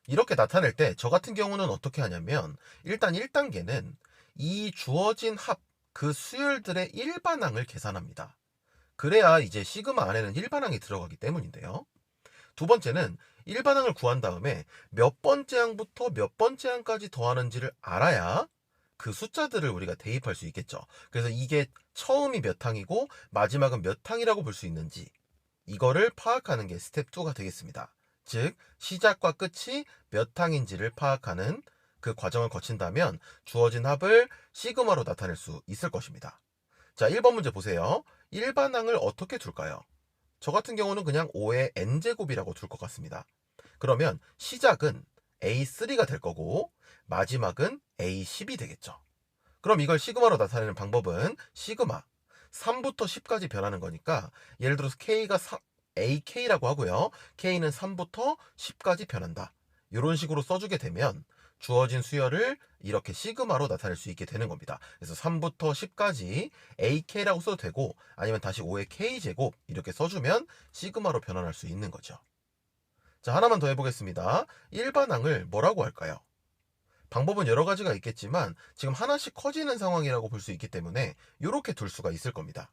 A: 이렇게 나타낼 때 저 같은 경우는 어떻게 하냐면 일단 1단계는 이 주어진 합, 그 수열들의 일반항을 계산합니다. 그래야 이제 시그마 안에는 일반항이 들어가기 때문인데요. 두 번째는 일반항을 구한 다음에 몇 번째 항부터 몇 번째 항까지 더하는지를 알아야 그 숫자들을 우리가 대입할 수 있겠죠. 그래서 이게 처음이 몇 항이고 마지막은 몇 항이라고 볼 수 있는지 이거를 파악하는 게 스텝 2가 되겠습니다. 즉 시작과 끝이 몇 항인지를 파악하는 그 과정을 거친다면 주어진 합을 시그마로 나타낼 수 있을 것입니다. 자, 1번 문제 보세요. 일반항을 어떻게 둘까요? 저 같은 경우는 그냥 5의 n제곱이라고 둘 것 같습니다. 그러면 시작은 A3가 될 거고 마지막은 A10이 되겠죠. 그럼 이걸 시그마로 나타내는 방법은 시그마 3부터 10까지 변하는 거니까 예를 들어서 K가 AK라고 하고요. K는 3부터 10까지 변한다. 이런 식으로 써주게 되면 주어진 수열을 이렇게 시그마로 나타낼 수 있게 되는 겁니다. 그래서 3부터 10까지 AK라고 써도 되고 아니면 다시 5의 K제곱 이렇게 써주면 시그마로 변환할 수 있는 거죠. 자, 하나만 더 해보겠습니다. 일반항을 뭐라고 할까요? 방법은 여러 가지가 있겠지만 지금 하나씩 커지는 상황이라고 볼 수 있기 때문에 이렇게 둘 수가 있을 겁니다.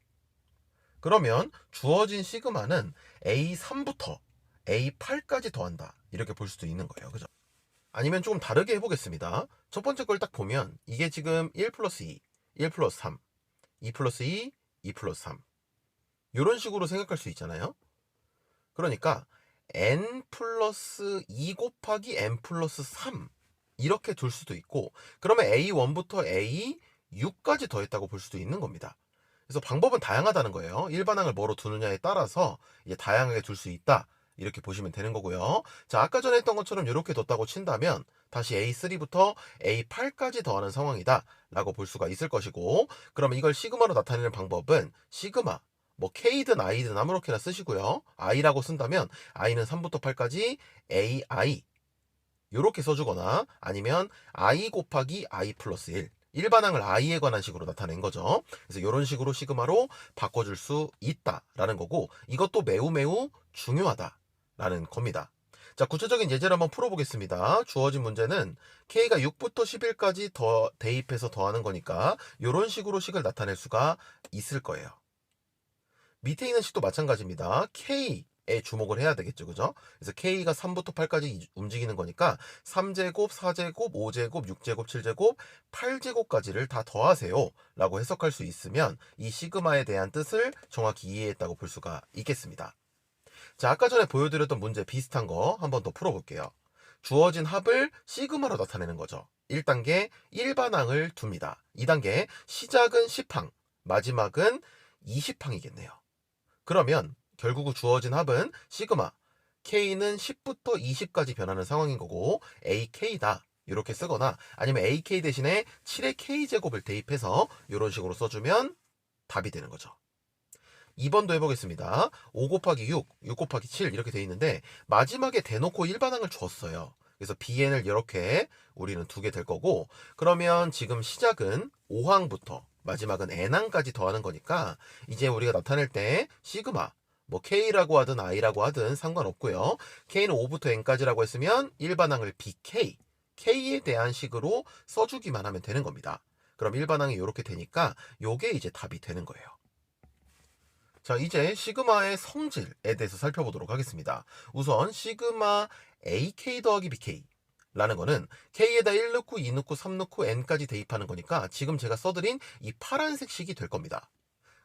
A: 그러면 주어진 시그마는 A3부터 A8까지 더한다. 이렇게 볼 수도 있는 거예요. 그죠? 아니면 조금 다르게 해보겠습니다. 첫 번째 걸 딱 보면 이게 지금 1 플러스 2, 1 플러스 3, 2 플러스 2, 2 플러스 3 이런 식으로 생각할 수 있잖아요. 그러니까 n 플러스 2 곱하기 n 플러스 3 이렇게 둘 수도 있고 그러면 A1부터 A6까지 더했다고 볼 수도 있는 겁니다. 그래서 방법은 다양하다는 거예요. 일반항을 뭐로 두느냐에 따라서 이제 다양하게 둘 수 있다. 이렇게 보시면 되는 거고요. 자, 아까 전에 했던 것처럼 이렇게 뒀다고 친다면 다시 A3부터 A8까지 더하는 상황이다 라고 볼 수가 있을 것이고 그럼 이걸 시그마로 나타내는 방법은 시그마 뭐 K든 I든 아무렇게나 쓰시고요. I라고 쓴다면 I는 3부터 8까지 AI 이렇게 써주거나 아니면 I 곱하기 I 플러스 1 일반항을 I에 관한 식으로 나타낸 거죠. 그래서 이런 식으로 시그마로 바꿔줄 수 있다라는 거고 이것도 매우 매우 중요하다라는 겁니다. 자, 구체적인 예제를 한번 풀어보겠습니다. 주어진 문제는 K가 6부터 11까지 더 대입해서 더하는 거니까 이런 식으로 식을 나타낼 수가 있을 거예요. 밑에 있는 식도 마찬가지입니다. K에 주목을 해야 되겠죠. 그죠? 그래서 K가 3부터 8까지 움직이는 거니까 3제곱, 4제곱, 5제곱, 6제곱, 7제곱, 8제곱까지를 다 더하세요. 라고 해석할 수 있으면 이 시그마에 대한 뜻을 정확히 이해했다고 볼 수가 있겠습니다. 자, 아까 전에 보여드렸던 문제 비슷한 거 한번 더 풀어볼게요. 주어진 합을 시그마로 나타내는 거죠. 1단계 일반항을 둡니다. 2단계 시작은 10항, 마지막은 20항이겠네요. 그러면 결국 주어진 합은 시그마 K는 10부터 20까지 변하는 상황인 거고 AK다 이렇게 쓰거나 아니면 AK 대신에 7의 K제곱을 대입해서 이런 식으로 써주면 답이 되는 거죠. 2번도 해보겠습니다. 5 곱하기 6, 6 곱하기 7 이렇게 돼 있는데 마지막에 대놓고 일반항을 줬어요. 그래서 BN을 이렇게 우리는 두게 될 거고 그러면 지금 시작은 5항부터 마지막은 n항까지 더하는 거니까 이제 우리가 나타낼 때 시그마 뭐 K라고 하든 I라고 하든 상관없고요. K는 5부터 n까지라고 했으면 일반항을 BK, K에 대한 식으로 써주기만 하면 되는 겁니다. 그럼 일반항이 이렇게 되니까 요게 이제 답이 되는 거예요. 자, 이제 시그마의 성질에 대해서 살펴보도록 하겠습니다. 우선 시그마 AK 더하기 BK 라는 거는 K에다 1 넣고 2 넣고 3 넣고 N까지 대입하는 거니까 지금 제가 써드린 이 파란색 식이 될 겁니다.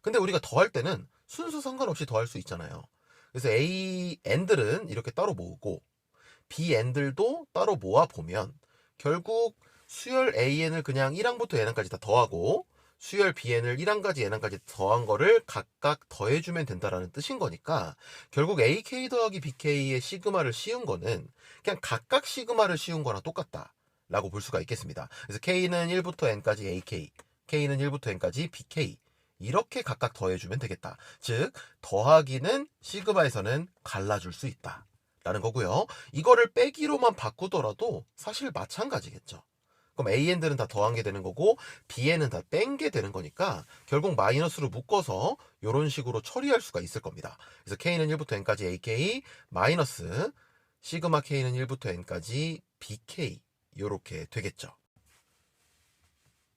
A: 근데 우리가 더할 때는 순수 상관없이 더할 수 있잖아요. 그래서 A, N들은 이렇게 따로 모으고 B, N들도 따로 모아보면 결국 수열 AN을 그냥 1항부터 N항까지 다 더하고 수열 BN을 1항까지 N항까지 더한 거를 각각 더해주면 된다라는 뜻인 거니까 결국 AK 더하기 BK의 시그마를 씌운 거는 그냥 각각 시그마를 씌운 거랑 똑같다 라고 볼 수가 있겠습니다. 그래서 K는 1부터 N까지 AK, K는 1부터 N까지 BK 이렇게 각각 더해주면 되겠다. 즉 더하기는 시그마에서는 갈라줄 수 있다 라는 거고요. 이거를 빼기로만 바꾸더라도 사실 마찬가지겠죠. 그럼 AN들은 다 더한 게 되는 거고 BN은 다 뺀 게 되는 거니까 결국 마이너스로 묶어서 이런 식으로 처리할 수가 있을 겁니다. 그래서 K는 1부터 N까지 AK 마이너스 시그마 K는 1부터 N까지 BK 이렇게 되겠죠.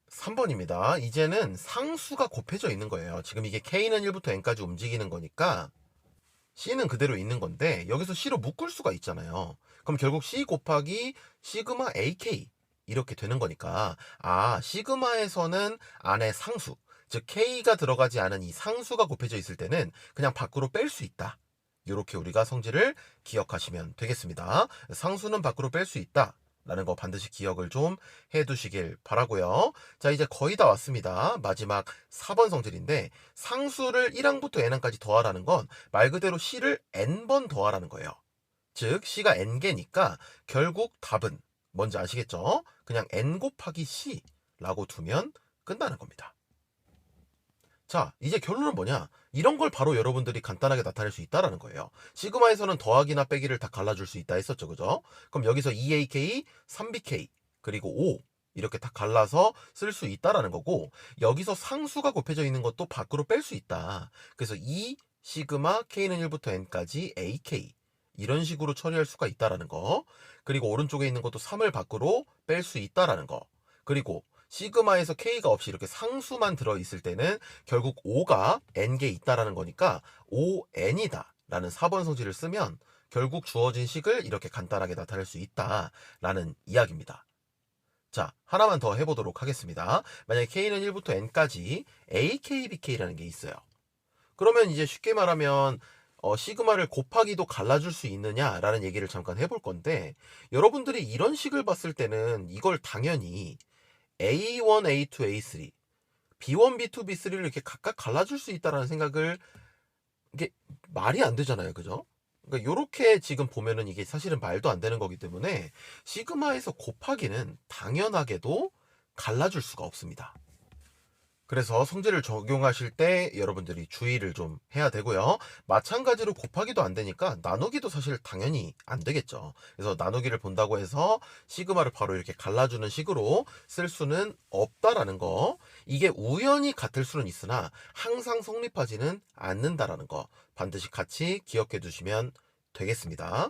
A: 3번입니다. 이제는 상수가 곱해져 있는 거예요. 지금 이게 K는 1부터 N까지 움직이는 거니까 C는 그대로 있는 건데 여기서 C로 묶을 수가 있잖아요. 그럼 결국 C 곱하기 시그마 AK 이렇게 되는 거니까 시그마에서는 안에 상수, 즉 K가 들어가지 않은 이 상수가 곱해져 있을 때는 그냥 밖으로 뺄 수 있다. 이렇게 우리가 성질을 기억하시면 되겠습니다. 상수는 밖으로 뺄 수 있다 라는 거 반드시 기억을 좀 해두시길 바라고요. 자, 이제 거의 다 왔습니다. 마지막 4번 성질인데 상수를 1항부터 n항까지 더하라는 건 말 그대로 c를 n번 더하라는 거예요. 즉 c가 n개니까 결국 답은 뭔지 아시겠죠? 그냥 n 곱하기 c라고 두면 끝나는 겁니다. 자, 이제 결론은 뭐냐? 이런 걸 바로 여러분들이 간단하게 나타낼 수 있다라는 거예요. 시그마에서는 더하기나 빼기를 다 갈라줄 수 있다 했었죠, 그죠? 그럼 여기서 2AK, 3BK, 그리고 5 이렇게 다 갈라서 쓸 수 있다라는 거고, 여기서 상수가 곱해져 있는 것도 밖으로 뺄 수 있다. 그래서 2 시그마 K는 1부터 N까지 AK 이런 식으로 처리할 수가 있다라는 거. 그리고 오른쪽에 있는 것도 3을 밖으로 뺄 수 있다라는 거. 그리고 시그마에서 K가 없이 이렇게 상수만 들어있을 때는 결국 5가 N개 있다라는 거니까 5N이다 라는 4번 성질을 쓰면 결국 주어진 식을 이렇게 간단하게 나타낼 수 있다라는 이야기입니다. 자, 하나만 더 해보도록 하겠습니다. 만약에 K는 1부터 N까지 AK, BK라는 게 있어요. 그러면 이제 쉽게 말하면 시그마를 곱하기도 갈라줄 수 있느냐라는 얘기를 잠깐 해볼 건데, 여러분들이 이런 식을 봤을 때는 이걸 당연히 A1, A2, A3, B1, B2, B3를 이렇게 각각 갈라줄 수 있다라는 생각을, 이게 말이 안 되잖아요. 그죠? 그러니까 요렇게 지금 보면은 이게 사실은 말도 안 되는 거기 때문에 시그마에서 곱하기는 당연하게도 갈라줄 수가 없습니다. 그래서 성질을 적용하실 때 여러분들이 주의를 좀 해야 되고요. 마찬가지로 곱하기도 안 되니까 나누기도 사실 당연히 안 되겠죠. 그래서 나누기를 본다고 해서 시그마를 바로 이렇게 갈라주는 식으로 쓸 수는 없다라는 거. 이게 우연히 같을 수는 있으나 항상 성립하지는 않는다라는 거 반드시 같이 기억해 두시면 되겠습니다.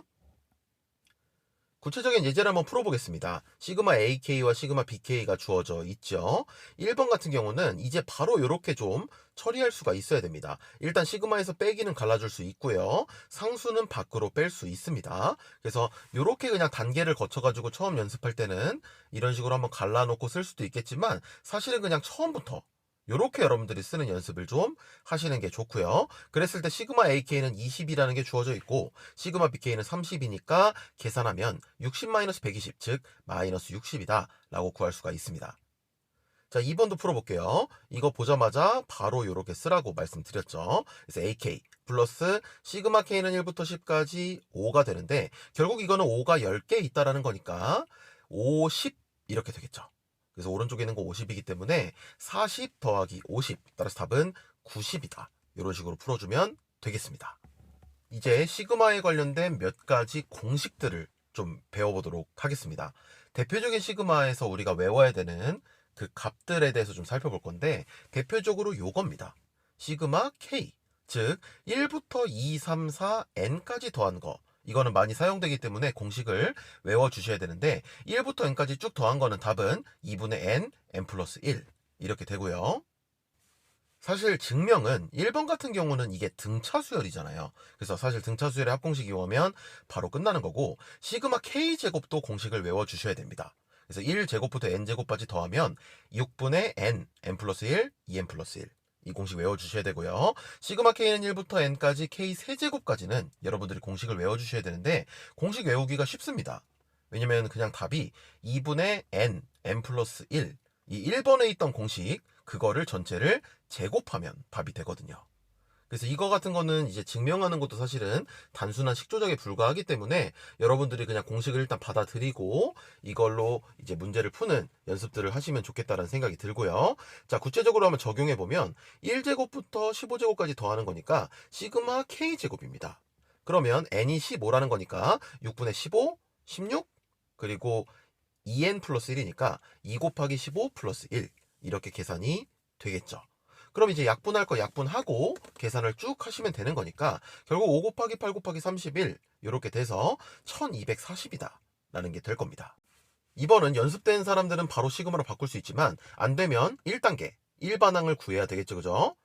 A: 구체적인 예제를 한번 풀어보겠습니다. 시그마 AK와 시그마 BK가 주어져 있죠. 1번 같은 경우는 이제 바로 이렇게 좀 처리할 수가 있어야 됩니다. 일단 시그마에서 빼기는 갈라줄 수 있고요. 상수는 밖으로 뺄 수 있습니다. 그래서 이렇게 그냥 단계를 거쳐가지고 처음 연습할 때는 이런 식으로 한번 갈라놓고 쓸 수도 있겠지만 사실은 그냥 처음부터 이렇게 여러분들이 쓰는 연습을 좀 하시는 게 좋고요. 그랬을 때 시그마 AK는 20이라는 게 주어져 있고 시그마 BK는 30이니까 계산하면 60-120, 즉 마이너스 60이다 라고 구할 수가 있습니다. 자, 2번도 풀어볼게요. 이거 보자마자 바로 이렇게 쓰라고 말씀드렸죠. 그래서 AK 플러스 시그마 K는 1부터 10까지 5가 되는데 결국 이거는 5가 10개 있다라는 거니까 50 이렇게 되겠죠. 그래서 오른쪽에 있는 거 50이기 때문에 40 더하기 50 따라서 답은 90이다. 이런 식으로 풀어주면 되겠습니다. 이제 시그마에 관련된 몇 가지 공식들을 좀 배워보도록 하겠습니다. 대표적인 시그마에서 우리가 외워야 되는 그 값들에 대해서 좀 살펴볼 건데 대표적으로 요겁니다. 시그마 K, 즉 1부터 2, 3, 4, N까지 더한 거. 이거는 많이 사용되기 때문에 공식을 외워주셔야 되는데 1부터 N까지 쭉 더한 거는 답은 2분의 N, N 플러스 1 이렇게 되고요. 사실 증명은 1번 같은 경우는 이게 등차 수열이잖아요. 그래서 사실 등차 수열의 합공식이 오면 바로 끝나는 거고 시그마 K제곱도 공식을 외워주셔야 됩니다. 그래서 1제곱부터 N제곱까지 더하면 6분의 N, N 플러스 1, 2N 플러스 1. 이 공식 외워주셔야 되고요. 시그마 K는 1부터 N까지 K 세제곱까지는 여러분들이 공식을 외워주셔야 되는데 공식 외우기가 쉽습니다. 왜냐면 그냥 답이 2분의 N, N 플러스 1. 이 1번에 있던 공식 그거를 전체를 제곱하면 답이 되거든요. 그래서 이거 같은 거는 이제 증명하는 것도 사실은 단순한 식조작에 불과하기 때문에 여러분들이 그냥 공식을 일단 받아들이고 이걸로 이제 문제를 푸는 연습들을 하시면 좋겠다는 생각이 들고요. 자, 구체적으로 한번 적용해 보면 1제곱부터 15제곱까지 더하는 거니까 시그마 K제곱입니다. 그러면 n이 15라는 거니까 6분의 15, 16, 그리고 2n 플러스 1이니까 2 곱하기 15 플러스 1 이렇게 계산이 되겠죠. 그럼 이제 약분할 거 약분하고 계산을 쭉 하시면 되는 거니까 결국 5 곱하기 8 곱하기 31 이렇게 돼서 1240이다 라는 게 될 겁니다. 2번은 연습된 사람들은 바로 시그마로 바꿀 수 있지만 안 되면 1단계 1반항을 구해야 되겠죠. 그죠?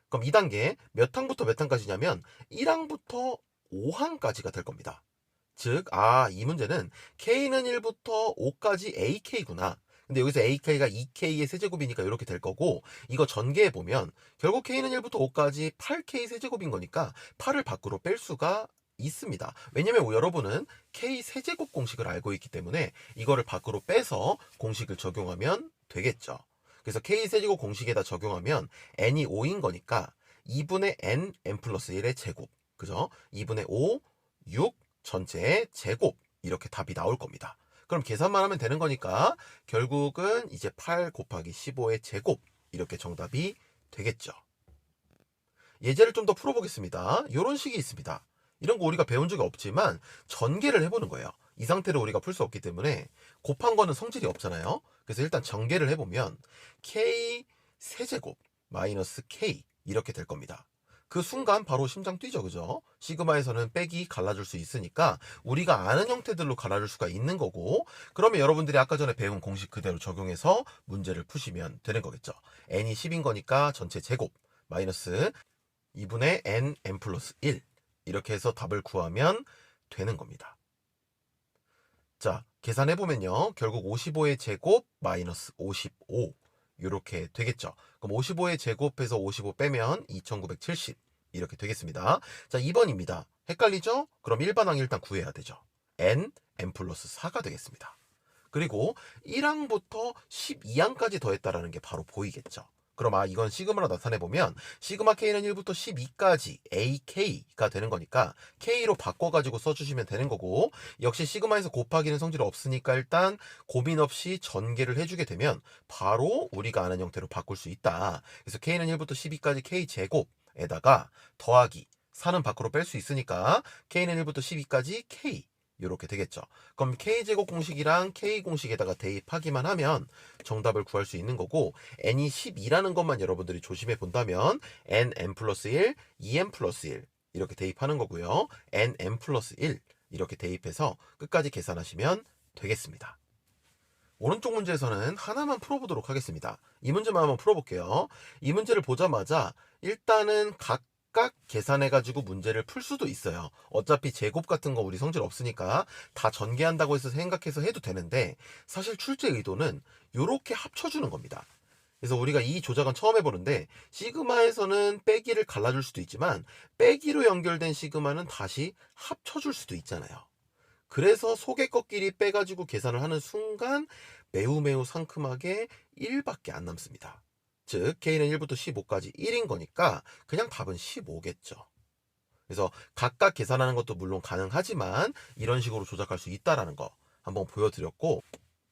A: 그럼 2단계 몇 항부터 몇 항까지냐면 1항부터 5항까지가 될 겁니다. 즉, 이 문제는 K는 1부터 5까지 AK구나. 근데 여기서 AK가 2K의 세제곱이니까 이렇게 될 거고, 이거 전개해보면 결국 K는 1부터 5까지 8K 세제곱인 거니까 8을 밖으로 뺄 수가 있습니다. 왜냐면 여러분은 K 세제곱 공식을 알고 있기 때문에 이거를 밖으로 빼서 공식을 적용하면 되겠죠. 그래서 K 세제곱 공식에다 적용하면 n이 5인 거니까 2분의 n 플러스 1의 제곱. 그죠? 2분의 5, 6, 전체의 제곱. 이렇게 답이 나올 겁니다. 그럼 계산만 하면 되는 거니까 결국은 이제 8 곱하기 15의 제곱. 이렇게 정답이 되겠죠. 예제를 좀 더 풀어보겠습니다. 이런 식이 있습니다. 이런 거 우리가 배운 적이 없지만 전개를 해보는 거예요. 이 상태로 우리가 풀 수 없기 때문에 곱한 거는 성질이 없잖아요. 그래서 일단 전개를 해보면 K 세제곱 마이너스 K 이렇게 될 겁니다. 그 순간 바로 심장 뛰죠. 그죠? 시그마에서는 빼기 갈라줄 수 있으니까 우리가 아는 형태들로 갈라줄 수가 있는 거고, 그러면 여러분들이 아까 전에 배운 공식 그대로 적용해서 문제를 푸시면 되는 거겠죠. n이 10인 거니까 전체 제곱 마이너스 2분의 n 플러스 1 이렇게 해서 답을 구하면 되는 겁니다. 자, 계산해보면요. 결국 55의 제곱 마이너스 55 이렇게 되겠죠. 그럼 55의 제곱해서 55 빼면 2970 이렇게 되겠습니다. 자, 2번입니다. 헷갈리죠? 그럼 1반항 일단 구해야 되죠. n 플러스 4가 되겠습니다. 그리고 1항부터 12항까지 더했다라는 게 바로 보이겠죠. 그럼 이건 시그마로 나타내보면 시그마 K는 1부터 12까지 AK가 되는 거니까 K로 바꿔가지고 써주시면 되는 거고, 역시 시그마에서 곱하기는 성질이 없으니까 일단 고민 없이 전개를 해주게 되면 바로 우리가 아는 형태로 바꿀 수 있다. 그래서 K는 1부터 12까지 K제곱에다가 더하기 4는 밖으로 뺄 수 있으니까 K는 1부터 12까지 K 이렇게 되겠죠. 그럼 K제곱 공식이랑 K 공식에다가 대입하기만 하면 정답을 구할 수 있는 거고, n이 12라는 것만 여러분들이 조심해 본다면 n 플러스 1, 2n 플러스 1 이렇게 대입하는 거고요. n 플러스 1 이렇게 대입해서 끝까지 계산하시면 되겠습니다. 오른쪽 문제에서는 하나만 풀어보도록 하겠습니다. 이 문제만 한번 풀어볼게요. 이 문제를 보자마자 일단은 각각 계산해가지고 문제를 풀 수도 있어요. 어차피 제곱 같은 거 우리 성질 없으니까 다 전개한다고 해서 생각해서 해도 되는데, 사실 출제 의도는 이렇게 합쳐주는 겁니다. 그래서 우리가 이 조작은 처음 해보는데, 시그마에서는 빼기를 갈라줄 수도 있지만 빼기로 연결된 시그마는 다시 합쳐줄 수도 있잖아요. 그래서 속의 것끼리 빼가지고 계산을 하는 순간 매우 상큼하게 1밖에 안 남습니다. 즉 K는 1부터 15까지 1인 거니까 그냥 답은 15겠죠. 그래서 각각 계산하는 것도 물론 가능하지만 이런 식으로 조작할 수 있다는 거 한번 보여드렸고,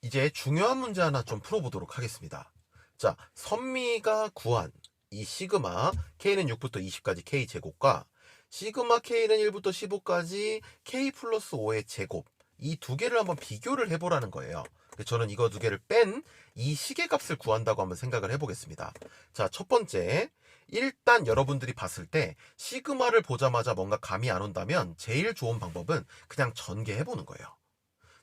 A: 이제 중요한 문제 하나 좀 풀어보도록 하겠습니다. 자, 선미가 구한 이 시그마 K는 6부터 20까지 K제곱과 시그마 K는 1부터 15까지 K 플러스 5의 제곱, 이 두 개를 한번 비교를 해보라는 거예요. 저는 이거 두 개를 뺀 이 시계값을 구한다고 한번 생각을 해보겠습니다. 자, 첫 번째, 일단 여러분들이 봤을 때 시그마를 보자마자 뭔가 감이 안 온다면 제일 좋은 방법은 그냥 전개해보는 거예요.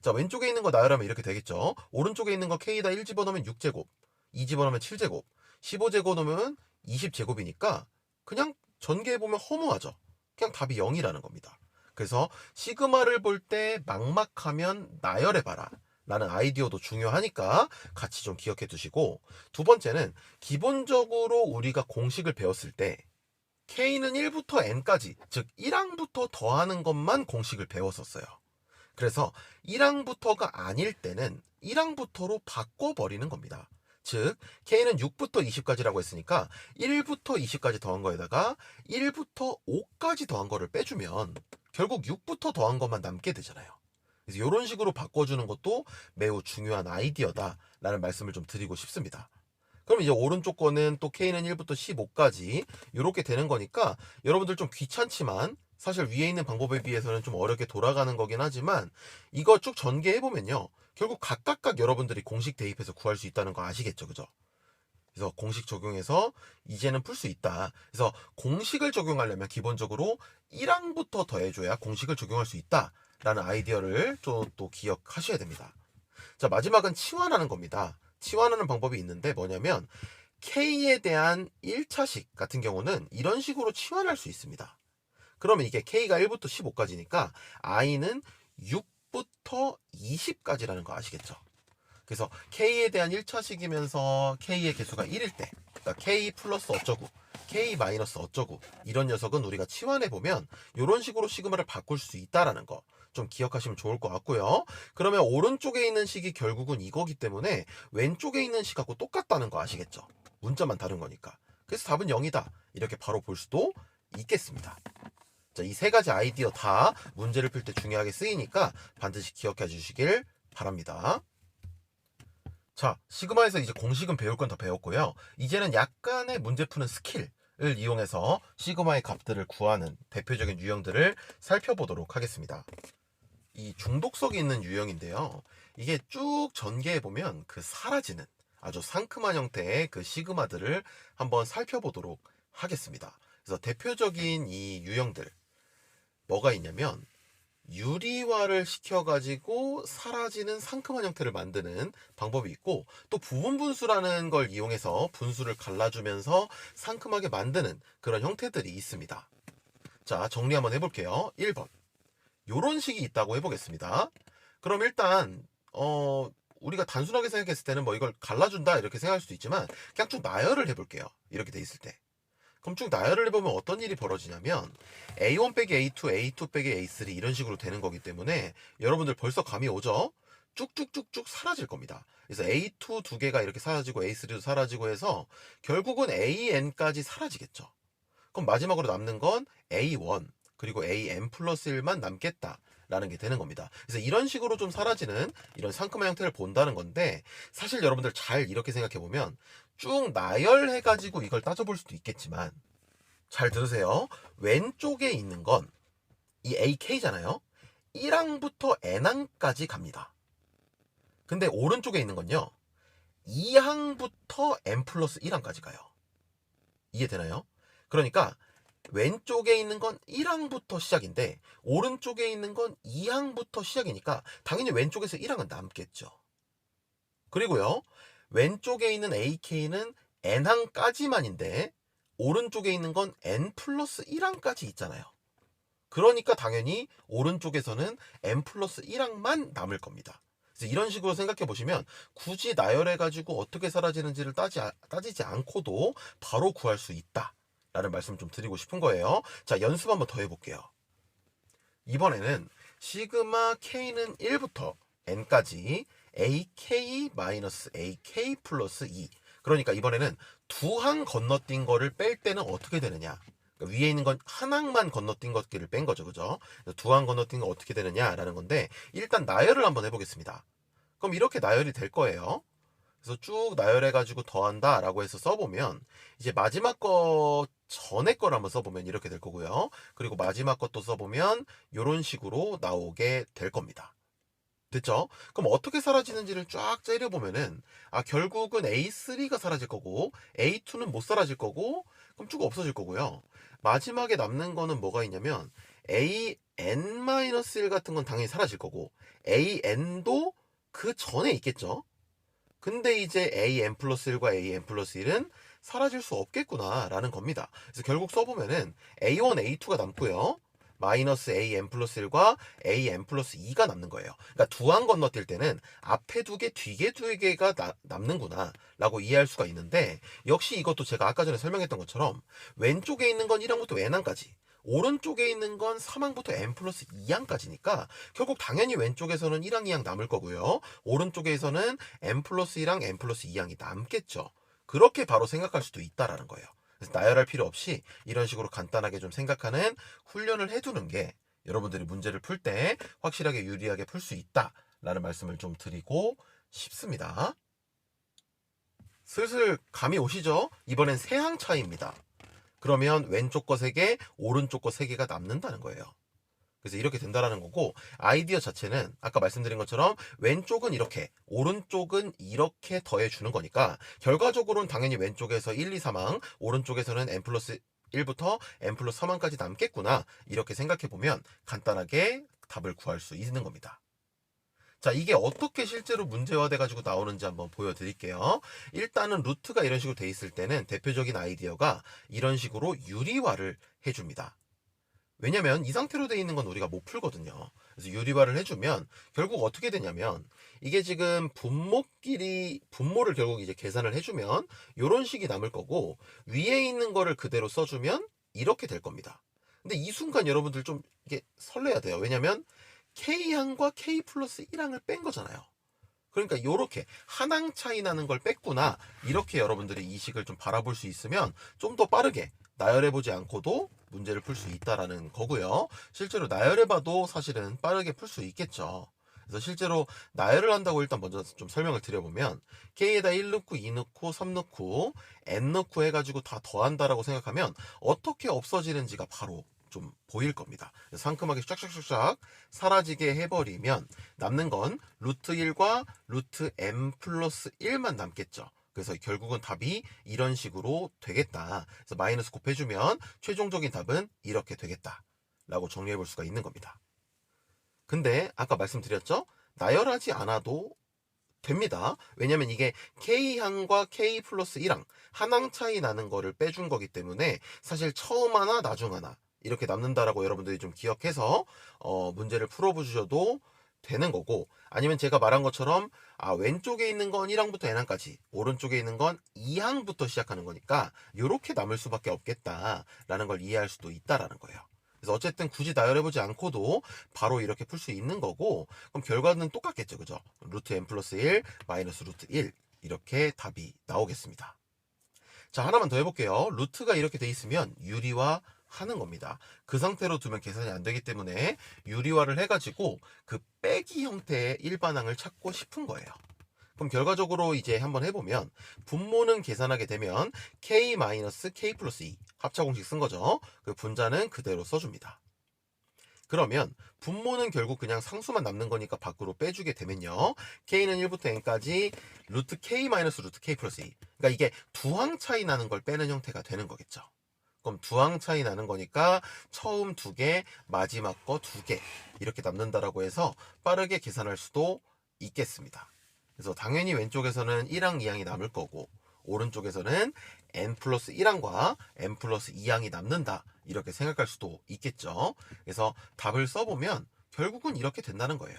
A: 자, 왼쪽에 있는 거 나열하면 이렇게 되겠죠. 오른쪽에 있는 거 K에다 1 집어넣으면 6제곱, 2 집어넣으면 7제곱, 15제곱 넣으면 20제곱이니까 그냥 전개해보면 허무하죠. 그냥 답이 0이라는 겁니다. 그래서 시그마를 볼 때 막막하면 나열해봐라 라는 아이디어도 중요하니까 같이 좀 기억해 두시고, 두 번째는 기본적으로 우리가 공식을 배웠을 때 K는 1부터 N까지, 즉 1항부터 더하는 것만 공식을 배웠었어요. 그래서 1항부터가 아닐 때는 1항부터로 바꿔버리는 겁니다. 즉 K는 6부터 20까지라고 했으니까 1부터 20까지 더한 거에다가 1부터 5까지 더한 거를 빼주면 결국 6부터 더한 것만 남게 되잖아요. 그래서 이런 식으로 바꿔주는 것도 매우 중요한 아이디어다 라는 말씀을 좀 드리고 싶습니다. 그럼 이제 오른쪽 거는 또 K는 1부터 15까지 이렇게 되는 거니까 여러분들 좀 귀찮지만, 사실 위에 있는 방법에 비해서는 좀 어렵게 돌아가는 거긴 하지만 이거 쭉 전개해보면요, 결국 각각 여러분들이 공식 대입해서 구할 수 있다는 거 아시겠죠? 그죠? 그래서 공식 적용해서 이제는 풀 수 있다. 그래서 공식을 적용하려면 기본적으로 1항부터 더해줘야 공식을 적용할 수 있다 라는 아이디어를 또 기억하셔야 됩니다. 자, 마지막은 치환하는 겁니다. 치환하는 방법이 있는데 뭐냐면 K에 대한 1차식 같은 경우는 이런 식으로 치환할 수 있습니다. 그러면 이게 K가 1부터 15까지니까 I는 6부터 20까지라는 거 아시겠죠? 그래서 K에 대한 1차식이면서 K의 개수가 1일 때, 그러니까 K 플러스 어쩌고, K 마이너스 어쩌고, 이런 녀석은 우리가 치환해보면 이런 식으로 시그마를 바꿀 수 있다라는 거 좀 기억하시면 좋을 것 같고요. 그러면 오른쪽에 있는 식이 결국은 이거기 때문에 왼쪽에 있는 식하고 똑같다는 거 아시겠죠? 문자만 다른 거니까. 그래서 답은 0이다. 이렇게 바로 볼 수도 있겠습니다. 자, 이 세 가지 아이디어 다 문제를 풀 때 중요하게 쓰이니까 반드시 기억해 주시길 바랍니다. 자, 시그마에서 이제 공식은 배울 건 다 배웠고요. 이제는 약간의 문제 푸는 스킬을 이용해서 시그마의 값들을 구하는 대표적인 유형들을 살펴보도록 하겠습니다. 이 중독성이 있는 유형인데요. 이게 쭉 전개해보면 그 사라지는 아주 상큼한 형태의 그 시그마들을 한번 살펴보도록 하겠습니다. 그래서 대표적인 이 유형들 뭐가 있냐면 유리화를 시켜가지고 사라지는 상큼한 형태를 만드는 방법이 있고, 또 부분 분수라는 걸 이용해서 분수를 갈라주면서 상큼하게 만드는 그런 형태들이 있습니다. 자, 정리 한번 해볼게요. 1번 요런 식이 있다고 해보겠습니다. 그럼 일단 우리가 단순하게 생각했을 때는 뭐 이걸 갈라준다 이렇게 생각할 수도 있지만 그냥 쭉 나열을 해볼게요. 이렇게 돼 있을 때. 그럼 쭉 나열을 해보면 어떤 일이 벌어지냐면 A1 빼기 A2, A2 빼기 A3 이런 식으로 되는 거기 때문에 여러분들 벌써 감이 오죠? 쭉쭉쭉쭉 사라질 겁니다. 그래서 A2 두 개가 이렇게 사라지고 A3도 사라지고 해서 결국은 AN까지 사라지겠죠. 그럼 마지막으로 남는 건 A1 그리고 AN 플러스 1만 남겠다 라는 게 되는 겁니다. 그래서 이런 식으로 좀 사라지는 이런 상큼한 형태를 본다는 건데, 사실 여러분들 잘 이렇게 생각해보면 쭉 나열해가지고 이걸 따져볼 수도 있겠지만, 잘 들으세요. 왼쪽에 있는 건 이 AK잖아요. 1항부터 N항까지 갑니다. 근데 오른쪽에 있는 건요 2항부터 N 플러스 1항까지 가요. 이해되나요? 그러니까 왼쪽에 있는 건 1항부터 시작인데 오른쪽에 있는 건 2항부터 시작이니까 당연히 왼쪽에서 1항은 남겠죠. 그리고요, 왼쪽에 있는 AK는 N항까지만인데 오른쪽에 있는 건 N 플러스 1항까지 있잖아요. 그러니까 당연히 오른쪽에서는 N 플러스 1항만 남을 겁니다. 그래서 이런 식으로 생각해 보시면 굳이 나열해가지고 어떻게 사라지는지를 따지지 않고도 바로 구할 수 있다 라는 말씀 좀 드리고 싶은 거예요. 자, 연습 한번 더 해볼게요. 이번에는 시그마 K는 1부터 N까지 AK-AK 플러스 2. 그러니까 이번에는 두 항 건너뛴 거를 뺄 때는 어떻게 되느냐. 그러니까 위에 있는 건 한 항만 건너뛴 것들을 뺀 거죠. 그죠? 두 항 건너뛴 거 어떻게 되느냐라는 건데, 일단 나열을 한번 해보겠습니다. 그럼 이렇게 나열이 될 거예요. 그래서 쭉 나열해가지고 더한다 라고 해서 써보면 이제 마지막 거 전에 걸 한번 써보면 이렇게 될 거고요. 그리고 마지막 것도 써보면 이런 식으로 나오게 될 겁니다. 됐죠? 그럼 어떻게 사라지는지를 쫙 째려보면은 결국은 A3가 사라질 거고 A2는 못 사라질 거고 그럼 쭉 없어질 거고요. 마지막에 남는 거는 뭐가 있냐면 AN-1 같은 건 당연히 사라질 거고 AN도 그 전에 있겠죠? 근데 이제 AN 플러스 1과 AN 플러스 1은 사라질 수 없겠구나 라는 겁니다. 그래서 결국 써보면은 A1, A2가 남고요. 마이너스 AN 플러스 1과 AN 플러스 2가 남는 거예요. 그러니까 두 항 건너뛸 때는 앞에 두 개, 뒤에 두 개가 남는구나 라고 이해할 수가 있는데, 역시 이것도 제가 아까 전에 설명했던 것처럼 왼쪽에 있는 건 1항부터 N항까지, 오른쪽에 있는 건 3항부터 N 플러스 2항까지니까 결국 당연히 왼쪽에서는 1항, 2항 남을 거고요. 오른쪽에서는 N 플러스 1항, N 플러스 2항이 남겠죠. 그렇게 바로 생각할 수도 있다라는 거예요. 그래서 나열할 필요 없이 이런 식으로 간단하게 좀 생각하는 훈련을 해두는 게 여러분들이 문제를 풀 때 확실하게 유리하게 풀 수 있다라는 말씀을 좀 드리고 싶습니다. 슬슬 감이 오시죠? 이번엔 세항 차이입니다. 그러면 왼쪽 거 3개, 오른쪽 거 3개가 남는다는 거예요. 그래서 이렇게 된다라는 거고, 아이디어 자체는 아까 말씀드린 것처럼 왼쪽은 이렇게, 오른쪽은 이렇게 더해주는 거니까 결과적으로는 당연히 왼쪽에서 1, 2, 3항, 오른쪽에서는 N 플러스 1부터 N 플러스 3항까지 남겠구나 이렇게 생각해보면 간단하게 답을 구할 수 있는 겁니다. 자, 이게 어떻게 실제로 문제화돼 가지고 나오는지 한번 보여드릴게요. 일단은 루트가 이런 식으로 돼 있을 때는 대표적인 아이디어가 이런 식으로 유리화를 해줍니다. 왜냐면 이 상태로 돼 있는 건 우리가 못 풀거든요. 그래서 유리화를 해주면 결국 어떻게 되냐면 이게 지금 분모를 결국 이제 계산을 해주면 이런 식이 남을 거고, 위에 있는 거를 그대로 써주면 이렇게 될 겁니다. 근데 이 순간 여러분들 좀 이게 설레야 돼요. 왜냐면 K항과 K 플러스 1항을 뺀 거잖아요. 그러니까 요렇게 한 항 차이 나는 걸 뺐구나, 이렇게 여러분들이 이 식을 좀 바라볼 수 있으면 좀 더 빠르게 나열해보지 않고도 문제를 풀 수 있다라는 거고요. 실제로 나열해봐도 사실은 빠르게 풀 수 있겠죠. 그래서 실제로 나열을 한다고 일단 먼저 좀 설명을 드려보면, K에다 1 넣고 2 넣고 3 넣고 N 넣고 해가지고 다 더한다라고 생각하면 어떻게 없어지는지가 바로 좀 보일 겁니다. 상큼하게 쫙쫙쫙쫙 사라지게 해버리면 남는 건 루트 1과 루트 m 플러스 1만 남겠죠. 그래서 결국은 답이 이런 식으로 되겠다. 그래서 마이너스 곱해주면 최종적인 답은 이렇게 되겠다 라고 정리해 볼 수가 있는 겁니다. 근데 아까 말씀드렸죠? 나열하지 않아도 됩니다. 왜냐면 이게 K항과 K 플러스 1항, 한 항 차이 나는 거를 빼준 거기 때문에 사실 처음 하나 나중 하나 이렇게 남는다라고 여러분들이 좀 기억해서 문제를 풀어보셔도 되는 거고, 아니면 제가 말한 것처럼 왼쪽에 있는 건 1항부터 n항까지, 오른쪽에 있는 건 2항부터 시작하는 거니까 이렇게 남을 수밖에 없겠다라는 걸 이해할 수도 있다라는 거예요. 그래서 어쨌든 굳이 나열해보지 않고도 바로 이렇게 풀 수 있는 거고, 그럼 결과는 똑같겠죠, 그죠? 루트 n 플러스 1 마이너스 루트 1, 이렇게 답이 나오겠습니다. 자, 하나만 더 해볼게요. 루트가 이렇게 돼 있으면 유리화 하는 겁니다. 그 상태로 두면 계산이 안 되기 때문에 유리화를 해가지고 그 빼기 형태의 일반항을 찾고 싶은 거예요. 그럼 결과적으로 이제 한번 해보면, 분모는 계산하게 되면 K-K 플러스 2 합차 공식 쓴 거죠. 그 분자는 그대로 써줍니다. 그러면 분모는 결국 그냥 상수만 남는 거니까 밖으로 빼주게 되면요, K는 1부터 N까지 루트 K 마이너스 루트 K 플러스 2, 그러니까 이게 두 항 차이 나는 걸 빼는 형태가 되는 거겠죠. 그럼 두 항 차이 나는 거니까 처음 두 개, 마지막 거 두 개, 이렇게 남는다라고 해서 빠르게 계산할 수도 있겠습니다. 그래서 당연히 왼쪽에서는 1항, 2항이 남을 거고, 오른쪽에서는 n 플러스 1항과 n 플러스 2항이 남는다, 이렇게 생각할 수도 있겠죠. 그래서 답을 써보면 결국은 이렇게 된다는 거예요.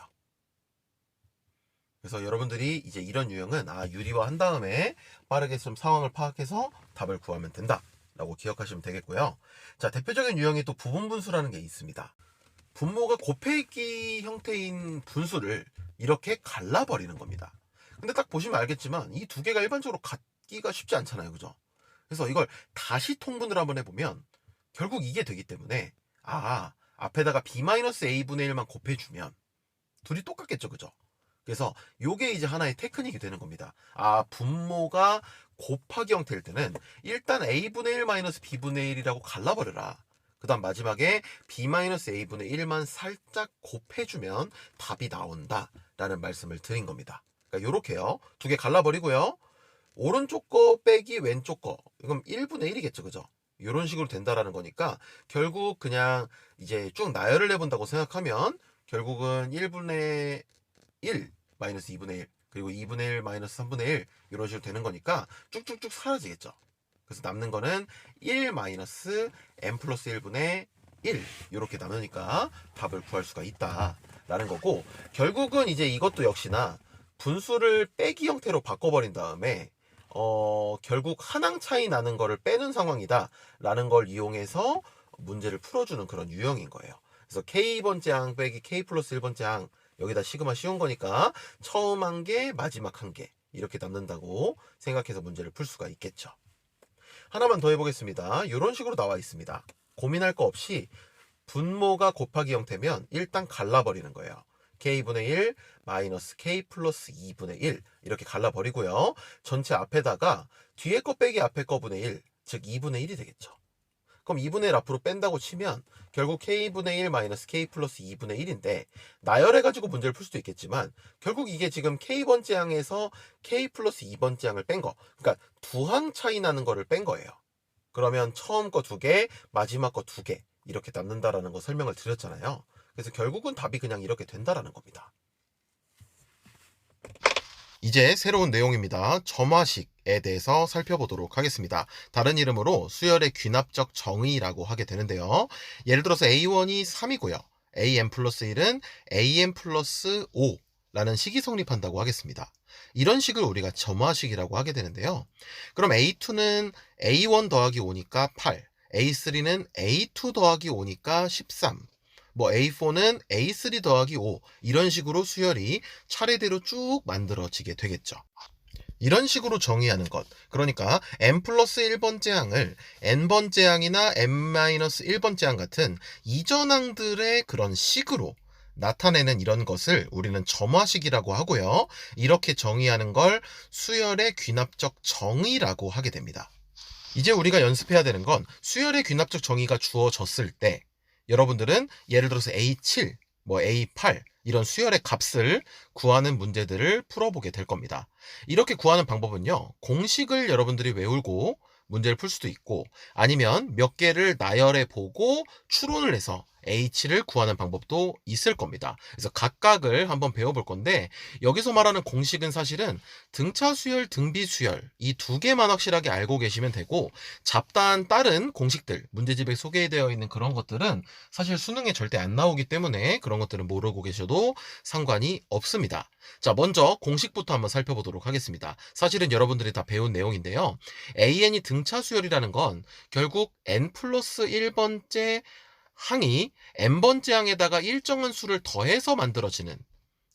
A: 그래서 여러분들이 이제 이런 유형은 유리화 한 다음에 빠르게 좀 상황을 파악해서 답을 구하면 된다 라고 기억하시면 되겠고요. 자, 대표적인 유형이 또 부분분수라는 게 있습니다. 분모가 곱하기 형태인 분수를 이렇게 갈라버리는 겁니다. 근데 딱 보시면 알겠지만 이 두 개가 일반적으로 같기가 쉽지 않잖아요, 그죠? 그래서 이걸 다시 통분을 한번 해보면 결국 이게 되기 때문에, 앞에다가 b-a분의 1만 곱해주면 둘이 똑같겠죠, 그죠? 그래서 요게 이제 하나의 테크닉이 되는 겁니다. 분모가 곱하기 형태일 때는 일단 a분의 1 마이너스 b분의 1이라고 갈라버려라. 그 다음 마지막에 b-a분의 1만 살짝 곱해주면 답이 나온다 라는 말씀을 드린 겁니다. 그러니까 요렇게요, 두 개 갈라버리고요, 오른쪽 거 빼기 왼쪽 거, 그럼 1분의 1이겠죠, 그죠? 이런 식으로 된다라는 거니까 결국 그냥 이제 쭉 나열을 해본다고 생각하면 결국은 1분의 1 마이너스 2분의 1 그리고 2분의 1 마이너스 3분의 1 이런 식으로 되는 거니까 쭉쭉쭉 사라지겠죠. 그래서 남는 거는 1 마이너스 n 플러스 1분의 1 이렇게 남으니까 답을 구할 수가 있다라는 거고, 결국은 이제 이것도 역시나 분수를 빼기 형태로 바꿔버린 다음에 결국 한 항 차이 나는 거를 빼는 상황이다 라는 걸 이용해서 문제를 풀어주는 그런 유형인 거예요. 그래서 K번째 항 빼기 K 플러스 1번째 항, 여기다 시그마 씌운 거니까 처음 한 개, 마지막 한 개 이렇게 남는다고 생각해서 문제를 풀 수가 있겠죠. 하나만 더 해보겠습니다. 이런 식으로 나와 있습니다. 고민할 거 없이 분모가 곱하기 형태면 일단 갈라버리는 거예요. K분의 1 마이너스 K 플러스 2분의 1 이렇게 갈라버리고요, 전체 앞에다가 뒤에 거 빼기 앞에 거분의 1, 즉 2분의 1이 되겠죠. 그럼 2분의 1 앞으로 뺀다고 치면 결국 K분의 1 마이너스 K 플러스 2분의 1인데, 나열해가지고 문제를 풀 수도 있겠지만 결국 이게 지금 K번째 항에서 K 플러스 2번째 항을 뺀 거, 그러니까 두 항 차이 나는 거를 뺀 거예요. 그러면 처음 거 두 개, 마지막 거 두 개 이렇게 남는다라는 거 설명을 드렸잖아요. 그래서 결국은 답이 그냥 이렇게 된다라는 겁니다. 이제 새로운 내용입니다. 점화식에 대해서 살펴보도록 하겠습니다. 다른 이름으로 수열의 귀납적 정의라고 하게 되는데요. 예를 들어서 A1이 3이고요. AN 플러스 1은 AN 플러스 5라는 식이 성립한다고 하겠습니다. 이런 식을 우리가 점화식이라고 하게 되는데요. 그럼 A2는 A1 더하기 5니까 8, A3는 A2 더하기 5니까 13, A4는 A3 더하기 5 이런 식으로 수열이 차례대로 쭉 만들어지게 되겠죠. 이런 식으로 정의하는 것, 그러니까 n 플러스 1번째 항을 n번째 항이나 n-1번째 항 같은 이전항들의 그런 식으로 나타내는 이런 것을 우리는 점화식이라고 하고요. 이렇게 정의하는 걸 수열의 귀납적 정의라고 하게 됩니다. 이제 우리가 연습해야 되는 건 수열의 귀납적 정의가 주어졌을 때 여러분들은 예를 들어서 A7, A8 이런 수열의 값을 구하는 문제들을 풀어보게 될 겁니다. 이렇게 구하는 방법은요. 공식을 여러분들이 외우고 문제를 풀 수도 있고 아니면 몇 개를 나열해 보고 추론을 해서 H를 구하는 방법도 있을 겁니다. 그래서 각각을 한번 배워볼 건데 여기서 말하는 공식은 사실은 등차 수열, 등비 수열 이 두 개만 확실하게 알고 계시면 되고 잡다한 다른 공식들, 문제집에 소개되어 있는 그런 것들은 사실 수능에 절대 안 나오기 때문에 그런 것들은 모르고 계셔도 상관이 없습니다. 자, 먼저 공식부터 한번 살펴보도록 하겠습니다. 사실은 여러분들이 다 배운 내용인데요. AN이 등차 수열이라는 건 결국 n 플러스 1번째 항이 n번째 항에다가 일정한 수를 더해서 만들어지는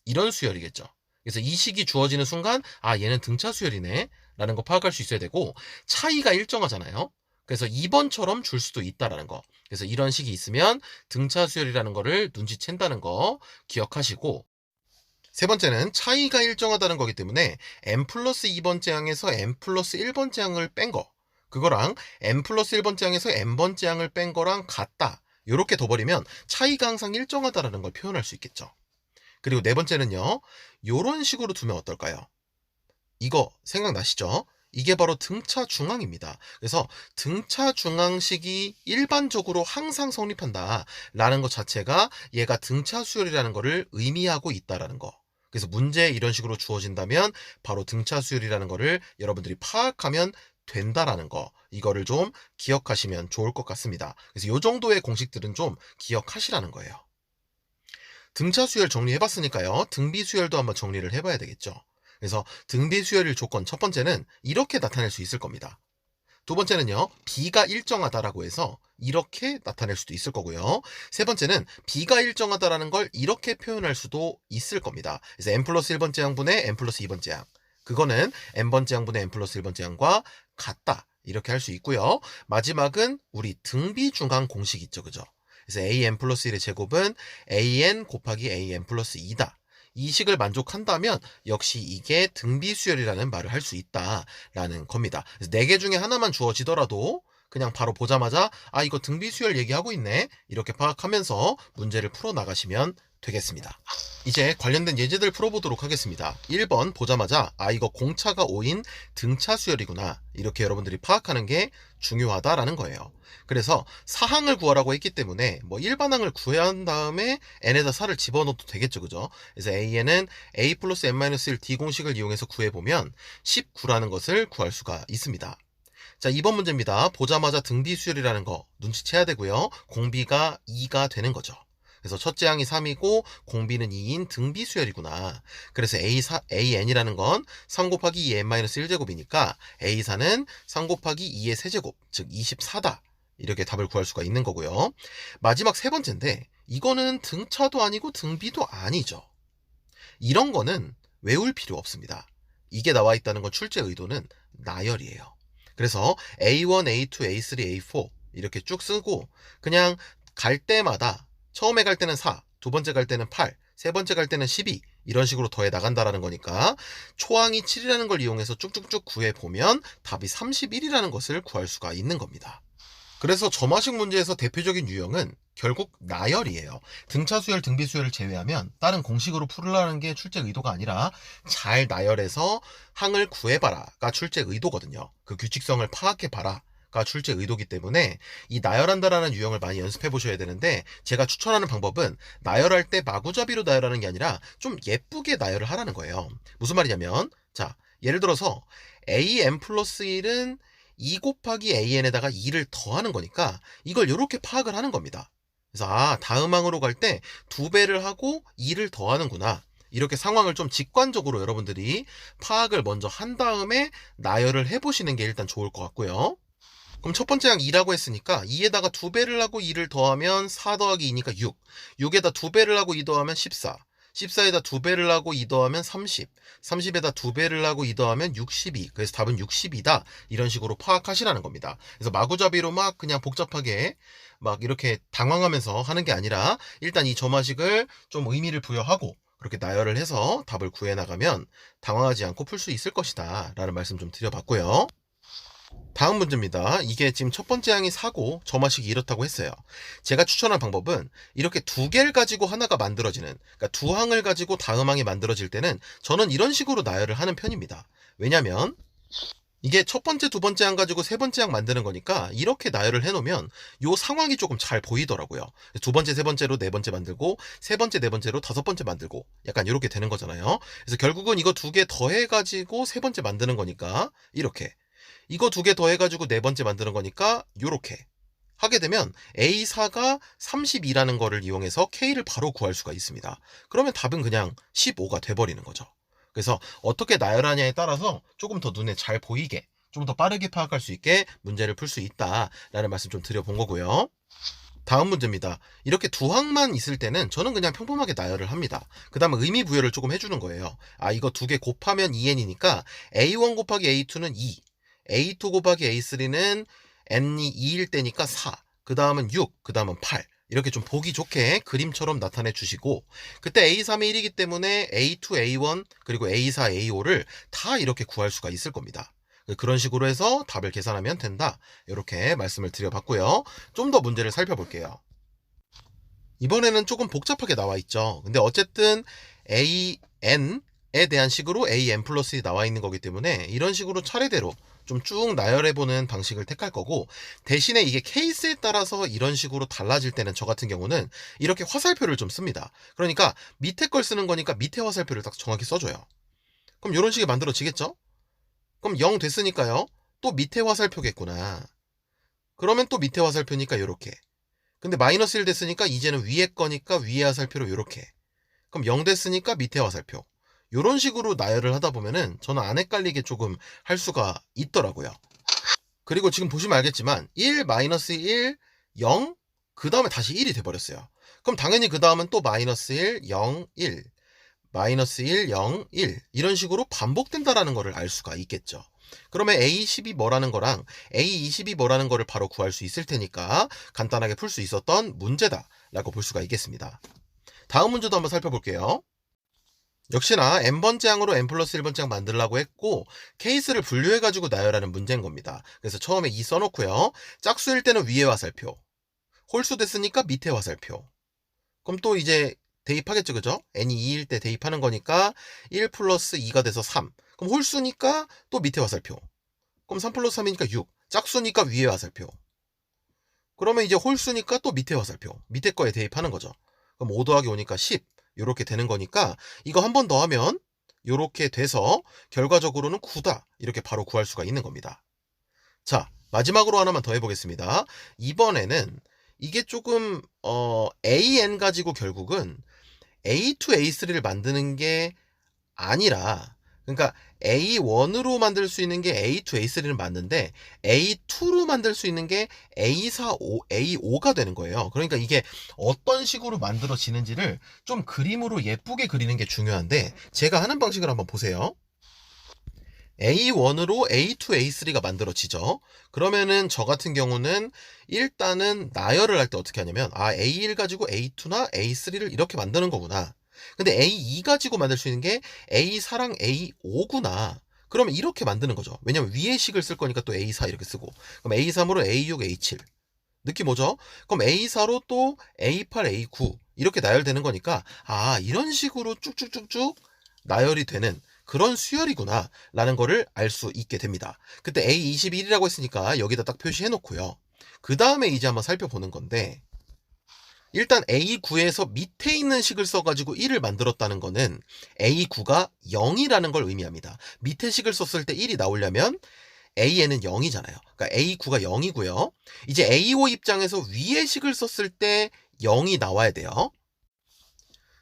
A: 이런 수열이겠죠. 그래서 이 식이 주어지는 순간 얘는 등차 수열이네 라는 거 파악할 수 있어야 되고 차이가 일정하잖아요. 그래서 2번처럼 줄 수도 있다라는 거. 그래서 이런 식이 있으면 등차 수열이라는 거를 눈치챈다는 거 기억하시고 세 번째는 차이가 일정하다는 거기 때문에 n 플러스 2번째 항에서 n 플러스 1번째 항을 뺀 거 그거랑 n 플러스 1번째 항에서 n번째 항을 뺀 거랑 같다. 이렇게 둬버리면 차이가 항상 일정하다라는 걸 표현할 수 있겠죠. 그리고 네 번째는요. 이런 식으로 두면 어떨까요? 이거 생각나시죠? 이게 바로 등차 중항입니다. 그래서 등차 중항식이 일반적으로 항상 성립한다 라는 것 자체가 얘가 등차 수열이라는 거를 의미하고 있다라는 거. 그래서 문제에 이런 식으로 주어진다면 바로 등차 수열이라는 거를 여러분들이 파악하면 된다라는 거. 이거를 좀 기억하시면 좋을 것 같습니다. 그래서 이 정도의 공식들은 좀 기억하시라는 거예요. 등차 수열 정리해봤으니까요. 등비 수열도 한번 정리를 해봐야 되겠죠. 그래서 등비 수열일 조건 첫 번째는 이렇게 나타낼 수 있을 겁니다. 두 번째는요. B가 일정하다라고 해서 이렇게 나타낼 수도 있을 거고요. 세 번째는 B가 일정하다라는 걸 이렇게 표현할 수도 있을 겁니다. 그래서 n 플러스 1번째 항분의 n 플러스 2번째 항 그거는 n번째 항분의 n 플러스 1번째 항과 같다. 이렇게 할 수 있고요. 마지막은 우리 등비 중항 공식 있죠. 그죠? 그래서 an 플러스 1의 제곱은 an 곱하기 an 플러스 2다. 이 식을 만족한다면 역시 이게 등비 수열이라는 말을 할 수 있다라는 겁니다. 그래서 4개 중에 하나만 주어지더라도 그냥 바로 보자마자 이거 등비 수열 얘기하고 있네 이렇게 파악하면서 문제를 풀어나가시면 되겠습니다. 이제 관련된 예제들 풀어보도록 하겠습니다. 1번 보자마자 이거 공차가 5인 등차 수열이구나 이렇게 여러분들이 파악하는 게 중요하다라는 거예요. 그래서 사항을 구하라고 했기 때문에 일반항을 구해야 한 다음에 n에다 4를 집어넣어도 되겠죠. 그죠? 그래서 an은 a 플러스 n-1 d 공식을 이용해서 구해보면 19라는 것을 구할 수가 있습니다. 자, 2번 문제입니다. 보자마자 등비 수열이라는 거 눈치채야 되고요. 공비가 2가 되는 거죠. 그래서 첫째 항이 3이고 공비는 2인 등비 수열이구나. 그래서 AN이라는 건 3 곱하기 2n-1제곱이니까 A4는 3 곱하기 2의 세제곱, 즉 24다. 이렇게 답을 구할 수가 있는 거고요. 마지막 세 번째인데 이거는 등차도 아니고 등비도 아니죠. 이런 거는 외울 필요 없습니다. 이게 나와 있다는 건 출제 의도는 나열이에요. 그래서 A1, A2, A3, A4 이렇게 쭉 쓰고 그냥 갈 때마다 처음에 갈 때는 4, 두 번째 갈 때는 8, 세 번째 갈 때는 12 이런 식으로 더해 나간다라는 거니까 초항이 7이라는 걸 이용해서 쭉쭉쭉 구해보면 답이 31이라는 것을 구할 수가 있는 겁니다. 그래서 점화식 문제에서 대표적인 유형은 결국 나열이에요. 등차 수열, 등비 수열을 제외하면 다른 공식으로 풀으라는 게 출제 의도가 아니라 잘 나열해서 항을 구해봐라가 출제 의도거든요. 그 규칙성을 파악해봐라. 가 출제 의도기 때문에 이 나열한다라는 유형을 많이 연습해 보셔야 되는데, 제가 추천하는 방법은 나열할 때 마구잡이로 나열하는 게 아니라 좀 예쁘게 나열을 하라는 거예요. 무슨 말이냐면, 자, 예를 들어서 an 플러스 1은 2 곱하기 an에다가 2를 더하는 거니까 이걸 이렇게 파악을 하는 겁니다. 그래서 다음항으로 갈 때 2배를 하고 2를 더하는구나, 이렇게 상황을 좀 직관적으로 여러분들이 파악을 먼저 한 다음에 나열을 해보시는 게 일단 좋을 것 같고요. 그럼 첫 번째 항 2라고 했으니까 2에다가 2배를 하고 2를 더하면 4 더하기 2니까 6, 6에다 2배를 하고 2 더하면 14, 14에다 2배를 하고 2 더하면 30, 30에다 2배를 하고 2 더하면 62, 그래서 답은 62다, 이런 식으로 파악하시라는 겁니다. 그래서 마구잡이로 막 그냥 복잡하게 막 이렇게 당황하면서 하는 게 아니라 일단 이 점화식을 좀 의미를 부여하고 그렇게 나열을 해서 답을 구해나가면 당황하지 않고 풀 수 있을 것이다 라는 말씀 좀 드려봤고요. 다음 문제입니다. 이게 지금 첫 번째 항이 4고 점화식이 이렇다고 했어요. 제가 추천한 방법은 이렇게 두 개를 가지고 하나가 만들어지는, 그러니까 두 항을 가지고 다음 항이 만들어질 때는 저는 이런 식으로 나열을 하는 편입니다. 왜냐면 이게 첫 번째, 두 번째 항 가지고 세 번째 항 만드는 거니까 이렇게 나열을 해놓으면 요 상황이 조금 잘 보이더라고요. 두 번째, 세 번째로 네 번째 만들고, 세 번째, 네 번째로 다섯 번째 만들고, 약간 이렇게 되는 거잖아요. 그래서 결국은 이거 두 개 더해가지고 세 번째 만드는 거니까 이렇게, 이거 두 개 더해가지고 네 번째 만드는 거니까 요렇게 하게 되면 A4가 32라는 거를 이용해서 K를 바로 구할 수가 있습니다. 그러면 답은 그냥 15가 돼버리는 거죠. 그래서 어떻게 나열하냐에 따라서 조금 더 눈에 잘 보이게, 좀 더 빠르게 파악할 수 있게 문제를 풀 수 있다라는 말씀 좀 드려본 거고요. 다음 문제입니다. 이렇게 두 항만 있을 때는 저는 그냥 평범하게 나열을 합니다. 그 다음에 의미 부여를 조금 해주는 거예요. 이거 두 개 곱하면 2n이니까 A1 곱하기 A2는 2, A2 곱하기 A3는 n이 2일 때니까 4, 그 다음은 6, 그 다음은 8, 이렇게 좀 보기 좋게 그림처럼 나타내 주시고, 그때 A3이 1이기 때문에 A2, A1, 그리고 A4, A5를 다 이렇게 구할 수가 있을 겁니다. 그런 식으로 해서 답을 계산하면 된다, 이렇게 말씀을 드려봤고요. 좀 더 문제를 살펴볼게요. 이번에는 조금 복잡하게 나와 있죠. 근데 어쨌든 AN에 대한 식으로 AN 플러스 1이 나와 있는 거기 때문에 이런 식으로 차례대로 좀 쭉 나열해보는 방식을 택할 거고, 대신에 이게 케이스에 따라서 이런 식으로 달라질 때는 저 같은 경우는 이렇게 화살표를 좀 씁니다. 그러니까 밑에 걸 쓰는 거니까 밑에 화살표를 딱 정확히 써줘요. 그럼 이런 식이 만들어지겠죠? 그럼 0 됐으니까요, 또 밑에 화살표겠구나. 그러면 또 밑에 화살표니까 이렇게. 근데 마이너스 1 됐으니까 이제는 위에 거니까 위에 화살표로 이렇게. 그럼 0 됐으니까 밑에 화살표. 이런 식으로 나열을 하다 보면은 저는 안 헷갈리게 조금 할 수가 있더라고요. 그리고 지금 보시면 알겠지만 1, 마이너스 1, 0, 그 다음에 다시 1이 돼버렸어요. 그럼 당연히 그 다음은 또 마이너스 1, 0, 1, 마이너스 1, 0, 1, 이런 식으로 반복된다라는 거를 알 수가 있겠죠. 그러면 A10이 뭐라는 거랑 A20이 뭐라는 거를 바로 구할 수 있을 테니까 간단하게 풀 수 있었던 문제다 라고 볼 수가 있겠습니다. 다음 문제도 한번 살펴볼게요. 역시나 n번째 항으로 n 플러스 1번째 항 만들려고 했고, 케이스를 분류해가지고 나열하는 문제인 겁니다. 그래서 처음에 2 써놓고요. 짝수일 때는 위에 화살표, 홀수 됐으니까 밑에 화살표. 그럼 또 이제 대입하겠죠, 그죠? n이 2일 때 대입하는 거니까 1 플러스 2가 돼서 3. 그럼 홀수니까 또 밑에 화살표. 그럼 3 플러스 3이니까 6. 짝수니까 위에 화살표. 그러면 이제 홀수니까 또 밑에 화살표. 밑에 거에 대입하는 거죠. 그럼 5 더하기 5니까 10. 이렇게 되는 거니까 이거 한 번 더 하면 이렇게 돼서 결과적으로는 9다. 이렇게 바로 구할 수가 있는 겁니다. 자, 마지막으로 하나만 더 해보겠습니다. 이번에는 이게 조금 AN 가지고 결국은 A2, A3를 만드는 게 아니라, 그러니까 A1으로 만들 수 있는 게 A2, A3를 맞는데 A2로 만들 수 있는 게 A4, A5가 되는 거예요. 그러니까 이게 어떤 식으로 만들어지는지를 좀 그림으로 예쁘게 그리는 게 중요한데, 제가 하는 방식을 한번 보세요. A1으로 A2, A3가 만들어지죠. 그러면은 저 같은 경우는 일단은 나열을 할 때 어떻게 하냐면 A1 가지고 A2나 A3를 이렇게 만드는 거구나. 근데 A2 가지고 만들 수 있는 게 A4랑 A5구나. 그러면 이렇게 만드는 거죠. 왜냐면 위에 식을 쓸 거니까 또 A4 이렇게 쓰고. 그럼 A3으로 A6, A7. 느낌 뭐죠? 그럼 A4로 또 A8, A9 이렇게 나열되는 거니까 이런 식으로 쭉쭉쭉쭉 나열이 되는 그런 수열이구나 라는 거를 알 수 있게 됩니다. 그때 A21이라고 했으니까 여기다 딱 표시해 놓고요. 그 다음에 이제 한번 살펴보는 건데, 일단 A9에서 밑에 있는 식을 써가지고 1을 만들었다는 거는 A9가 0이라는 걸 의미합니다. 밑에 식을 썼을 때 1이 나오려면 A에는 0이잖아요. 그러니까 A9가 0이고요. 이제 A5 입장에서 위에 식을 썼을 때 0이 나와야 돼요.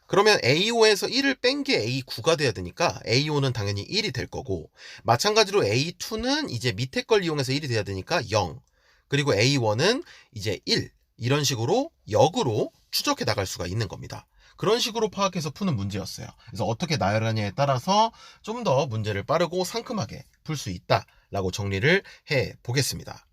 A: 그러면 A5에서 1을 뺀 게 A9가 돼야 되니까 A5는 당연히 1이 될 거고, 마찬가지로 A2는 이제 밑에 걸 이용해서 1이 돼야 되니까 0, 그리고 A1은 이제 1, 이런 식으로 역으로 추적해 나갈 수가 있는 겁니다. 그런 식으로 파악해서 푸는 문제였어요. 그래서 어떻게 나열하냐에 따라서 좀 더 문제를 빠르고 상큼하게 풀 수 있다라고 정리를 해 보겠습니다.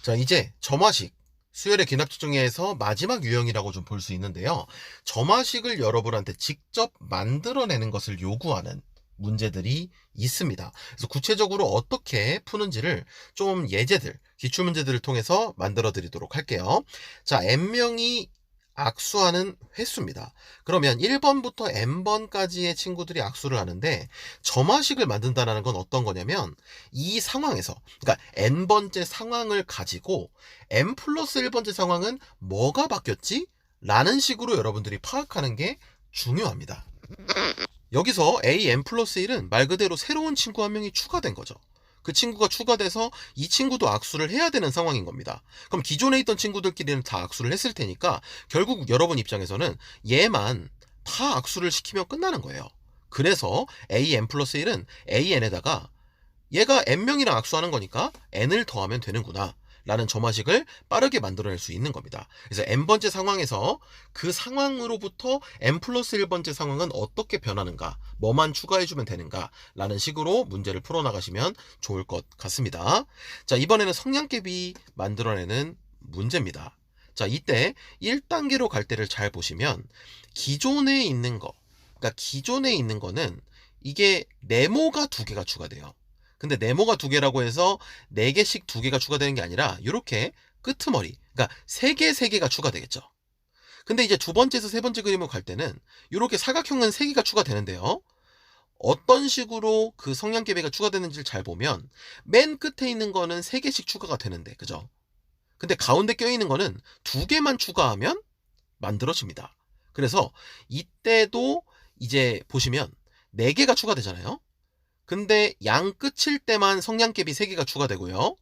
A: 자, 이제 점화식, 수열의 귀납추정에서 마지막 유형이라고 좀 볼 수 있는데요. 점화식을 여러분한테 직접 만들어내는 것을 요구하는 문제들이 있습니다. 그래서 구체적으로 어떻게 푸는지를 좀 예제들, 기출문제들을 통해서 만들어 드리도록 할게요. 자, n명이 악수하는 횟수입니다. 그러면 1번부터 n번까지의 친구들이 악수를 하는데, 점화식을 만든다는 건 어떤 거냐면, 이 상황에서, 그러니까 n번째 상황을 가지고 n 플러스 1번째 상황은 뭐가 바뀌었지? 라는 식으로 여러분들이 파악하는 게 중요합니다. 여기서 an 플러스 1은 말 그대로 새로운 친구 한 명이 추가된 거죠. 그 친구가 추가돼서 이 친구도 악수를 해야 되는 상황인 겁니다. 그럼 기존에 있던 친구들끼리는 다 악수를 했을 테니까 결국 여러분 입장에서는 얘만 다 악수를 시키면 끝나는 거예요. 그래서 an 플러스 1은 an에다가 얘가 n명이랑 악수하는 거니까 n을 더하면 되는구나 라는 점화식을 빠르게 만들어낼 수 있는 겁니다. 그래서 n번째 상황에서 그 상황으로부터 n 플러스 1번째 상황은 어떻게 변하는가, 뭐만 추가해주면 되는가 라는 식으로 문제를 풀어나가시면 좋을 것 같습니다. 자, 이번에는 성량계비 만들어내는 문제입니다. 자, 이때 1단계로 갈 때를 잘 보시면 기존에 있는 거, 그러니까 기존에 있는 거는 이게 네모가 2개가 추가돼요. 근데 네모가 2개라고 해서 4개씩 2개가 추가되는 게 아니라 이렇게 끄트머리, 그러니까 3개, 3개가 추가되겠죠. 근데 이제 두 번째에서 세 번째 그림으로 갈 때는 이렇게 사각형은 3개가 추가되는데요. 어떤 식으로 그 성량계배가 추가되는지를 잘 보면 맨 끝에 있는 거는 3개씩 추가가 되는데, 그죠? 근데 가운데 껴있는 거는 2개만 추가하면 만들어집니다. 그래서 이때도 이제 보시면 4개가 추가되잖아요. 근데 양 끝일 때만 성냥개비 3개가 추가되고요.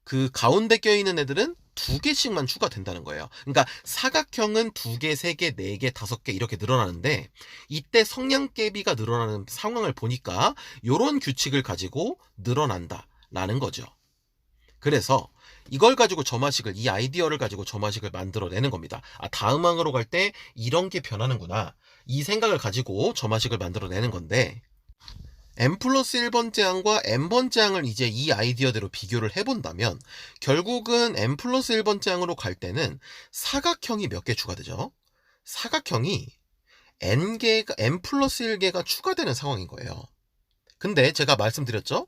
A: 그 가운데 껴있는 애들은 2개씩만 추가된다는 거예요. 그러니까 사각형은 2개, 3개, 4개, 5개 이렇게 늘어나는데, 이때 성냥개비가 늘어나는 상황을 보니까 이런 규칙을 가지고 늘어난다라는 거죠. 그래서 이걸 가지고 점화식을, 이 아이디어를 가지고 점화식을 만들어내는 겁니다. 아, 다음 항으로 갈 때 이런 게 변하는구나, 이 생각을 가지고 점화식을 만들어내는 건데, n 플러스 1번째 항과 n번째 항을 이제 이 아이디어대로 비교를 해본다면 결국은 n 플러스 1번째 항으로 갈 때는 사각형이 몇 개 추가되죠? 사각형이 n 플러스 1개가 추가되는 상황인 거예요. 근데 제가 말씀드렸죠?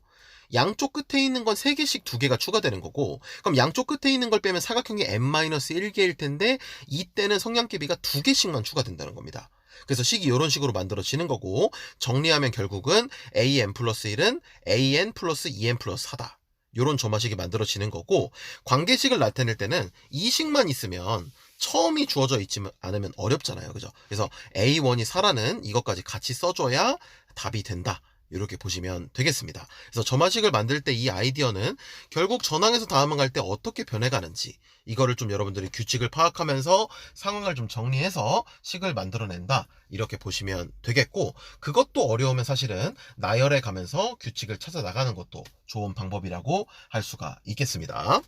A: 양쪽 끝에 있는 건 3개씩 2개가 추가되는 거고, 그럼 양쪽 끝에 있는 걸 빼면 사각형이 n-1개일 텐데 이때는 성량계비가 2개씩만 추가된다는 겁니다. 그래서 식이 이런 식으로 만들어지는 거고, 정리하면 결국은 an 플러스 1은 an 플러스 2n 플러스 4다. 이런 점화식이 만들어지는 거고, 관계식을 나타낼 때는 이 식만 있으면 처음이 주어져 있지 않으면 어렵잖아요. 그죠? 그래서 a1이 4라는 이것까지 같이 써줘야 답이 된다. 이렇게 보시면 되겠습니다. 그래서 점화식을 만들 때 이 아이디어는 결국 전항에서 다음항 갈 때 어떻게 변해가는지, 이거를 좀 여러분들이 규칙을 파악하면서 상황을 좀 정리해서 식을 만들어낸다, 이렇게 보시면 되겠고, 그것도 어려우면 사실은 나열해 가면서 규칙을 찾아 나가는 것도 좋은 방법이라고 할 수가 있겠습니다.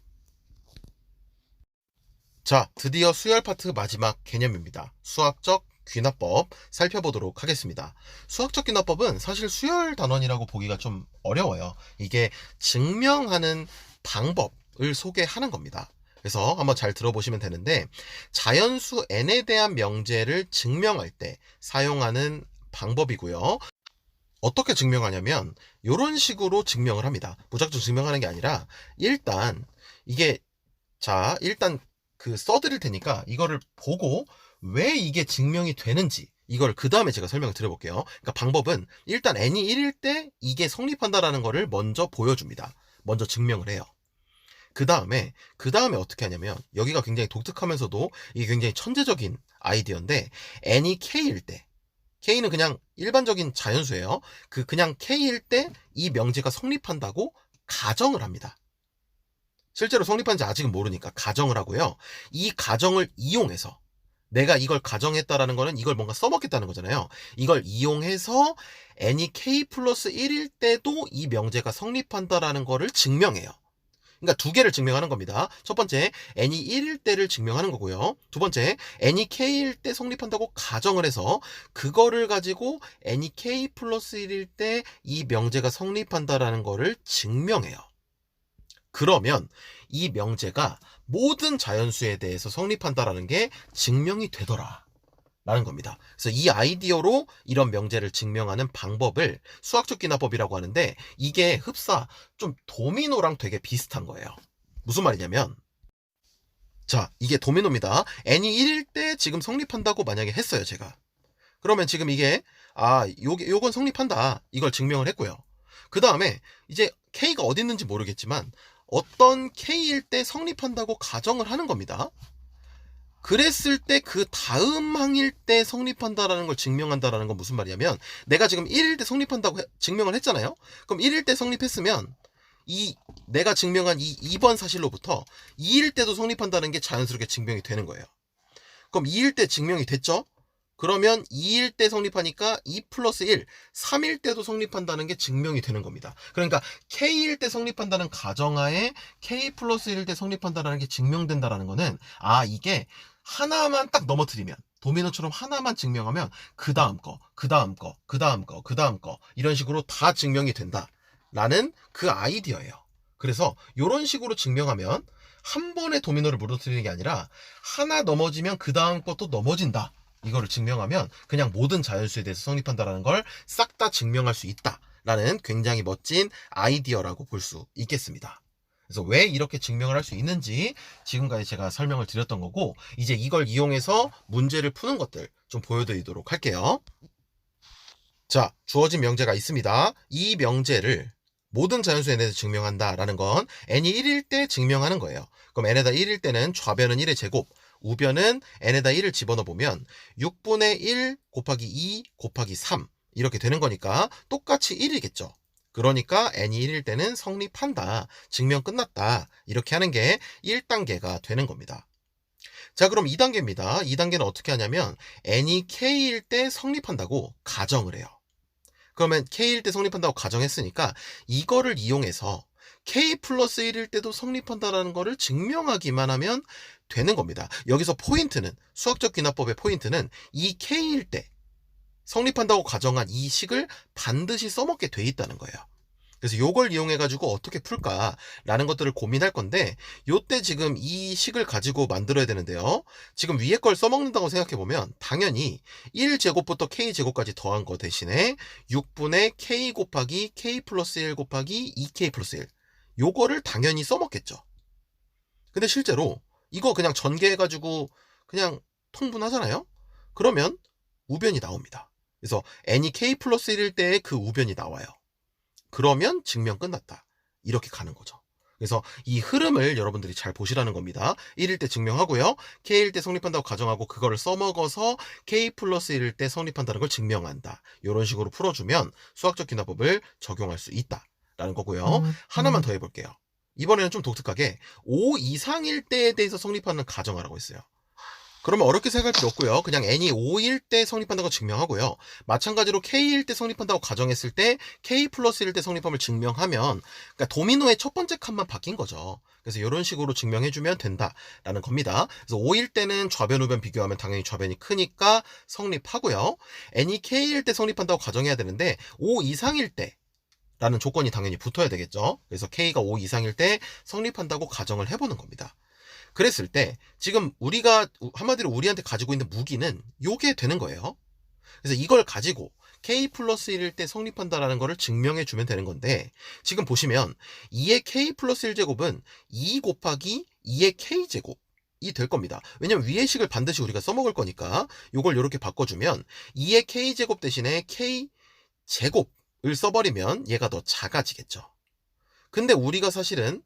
A: 자, 드디어 수열 파트 마지막 개념입니다. 수학적 귀납법 살펴보도록 하겠습니다. 수학적 귀납법은 사실 수열 단원이라고 보기가 좀 어려워요. 이게 증명하는 방법을 소개하는 겁니다. 그래서 한번 잘 들어보시면 되는데, 자연수 n에 대한 명제를 증명할 때 사용하는 방법이고요. 어떻게 증명하냐면 이런 식으로 증명을 합니다. 무작정 증명하는 게 아니라, 일단 이게, 일단 그 써드릴 테니까 이거를 보고 왜 이게 증명이 되는지
B: 이걸 그 다음에 제가 설명을 드려볼게요. 그러니까 방법은 일단 n이 1일 때 이게 성립한다라는 거를 먼저 보여줍니다. 먼저 증명을 해요. 그 다음에 어떻게 하냐면, 여기가 굉장히 독특하면서도 이게 굉장히 천재적인 아이디어인데, n이 k일 때, k는 그냥 일반적인 자연수예요. 그냥 k일 때 이 명제가 성립한다고 가정을 합니다. 실제로 성립한지 아직은 모르니까 가정을 하고요. 이 가정을 이용해서, 내가 이걸 가정했다라는 거는 이걸 뭔가 써먹겠다는 거잖아요. 이걸 이용해서 n이 k 플러스 1일 때도 이 명제가 성립한다라는 거를 증명해요. 그러니까 두 개를 증명하는 겁니다. 첫 번째, n이 1일 때를 증명하는 거고요. 두 번째, n이 k일 때 성립한다고 가정을 해서 그거를 가지고 n이 k 플러스 1일 때 이 명제가 성립한다라는 거를 증명해요. 그러면 이 명제가 모든 자연수에 대해서 성립한다라는 게 증명이 되더라 라는 겁니다. 그래서 이 아이디어로 이런 명제를 증명하는 방법을 수학적 기나법이라고 하는데, 이게 흡사 좀 도미노랑 되게 비슷한 거예요. 무슨 말이냐면, 자, 이게 도미노입니다. n이 1일 때 지금 성립한다고 만약에 했어요, 제가. 그러면 지금 이게 요건 성립한다, 이걸 증명을 했고요. 그 다음에 이제 k가 어디 있는지 모르겠지만 어떤 k일 때 성립한다고 가정을 하는 겁니다. 그랬을 때 그 다음 항일 때 성립한다라는 걸 증명한다라는 건 무슨 말이냐면, 내가 지금 1일 때 성립한다고 증명을 했잖아요. 그럼 1일 때 성립했으면 내가 증명한 이 2번 사실로부터 2일 때도 성립한다는 게 자연스럽게 증명이 되는 거예요. 그럼 2일 때 증명이 됐죠? 그러면 2일 때 성립하니까 2 플러스 1, 3일 때도 성립한다는 게 증명이 되는 겁니다. 그러니까 K일 때 성립한다는 가정하에 K 플러스 1일 때 성립한다는 게 증명된다는 거는, 이게 하나만 딱 넘어뜨리면, 도미노처럼 하나만 증명하면 그 다음 거, 그 다음 거, 그 다음 거, 그 다음 거, 이런 식으로 다 증명이 된다라는 그 아이디어예요. 그래서 이런 식으로 증명하면 한 번에 도미노를 무너뜨리는 게 아니라 하나 넘어지면 그 다음 것도 넘어진다, 이거를 증명하면 그냥 모든 자연수에 대해서 성립한다라는 걸 싹 다 증명할 수 있다라는 굉장히 멋진 아이디어라고 볼 수 있겠습니다. 그래서 왜 이렇게 증명을 할 수 있는지 지금까지 제가 설명을 드렸던 거고, 이제 이걸 이용해서 문제를 푸는 것들 좀 보여드리도록 할게요. 자, 주어진 명제가 있습니다. 이 명제를 모든 자연수에 대해서 증명한다라는 건 n이 1일 때 증명하는 거예요. 그럼 n에다 1일 때는 좌변은 1의 제곱, 우변은 n에다 1을 집어넣어 보면 6분의 1 곱하기 2 곱하기 3 이렇게 되는 거니까 똑같이 1이겠죠. 그러니까 n이 1일 때는 성립한다, 증명 끝났다, 이렇게 하는 게 1단계가 되는 겁니다. 자, 그럼 2단계입니다. 2단계는 어떻게 하냐면 n이 k일 때 성립한다고 가정을 해요. 그러면 k일 때 성립한다고 가정했으니까 이거를 이용해서 k 플러스 1일 때도 성립한다라는 거를 증명하기만 하면 되는 겁니다. 여기서 포인트는, 수학적 귀납법의 포인트는 이 k일 때 성립한다고 가정한 이 식을 반드시 써먹게 돼 있다는 거예요. 그래서 이걸 이용해가지고 어떻게 풀까라는 것들을 고민할 건데, 요때 지금 이 식을 가지고 만들어야 되는데요. 지금 위에 걸 써먹는다고 생각해보면 당연히 1제곱부터 k제곱까지 더한 거 대신에 6분의 k 곱하기 k 플러스 1 곱하기 2k 플러스 1, 요거를 당연히 써먹겠죠. 근데 실제로 이거 그냥 전개해가지고 그냥 통분하잖아요. 그러면 우변이 나옵니다. 그래서 n이 k 플러스 1일 때의 그 우변이 나와요. 그러면 증명 끝났다, 이렇게 가는 거죠. 그래서 이 흐름을 여러분들이 잘 보시라는 겁니다. 1일 때 증명하고요, k일 때 성립한다고 가정하고 그거를 써먹어서 k 플러스 1일 때 성립한다는 걸 증명한다, 이런 식으로 풀어주면 수학적 귀납법을 적용할 수 있다라는 거고요. 하나만 더 해볼게요. 이번에는 좀 독특하게 5 이상일 때에 대해서 성립하는 가정하라고 했어요. 그러면 어렵게 생각할 필요 없고요. 그냥 n이 5일 때 성립한다고 증명하고요. 마찬가지로 k일 때 성립한다고 가정했을 때 k 플러스 1일 때 성립함을 증명하면, 그러니까 도미노의 첫 번째 칸만 바뀐 거죠. 그래서 이런 식으로 증명해주면 된다라는 겁니다. 그래서 5일 때는 좌변 우변 비교하면 당연히 좌변이 크니까 성립하고요. n이 k일 때 성립한다고 가정해야 되는데 5 이상일 때 라는 조건이 당연히 붙어야 되겠죠. 그래서 k가 5 이상일 때 성립한다고 가정을 해보는 겁니다. 그랬을 때 지금 우리가 한마디로 우리한테 가지고 있는 무기는 요게 되는 거예요. 그래서 이걸 가지고 k 플러스 1일 때 성립한다라는 거를 증명해 주면 되는 건데, 지금 보시면 2의 k 플러스 1제곱은 2 곱하기 2의 k제곱, 될 겁니다. 왜냐면 위의 식을 반드시 우리가 써먹을 거니까 요걸 이렇게 바꿔주면 2의 k제곱 대신에 k제곱을 써버리면 얘가 더 작아지겠죠. 근데 우리가 사실은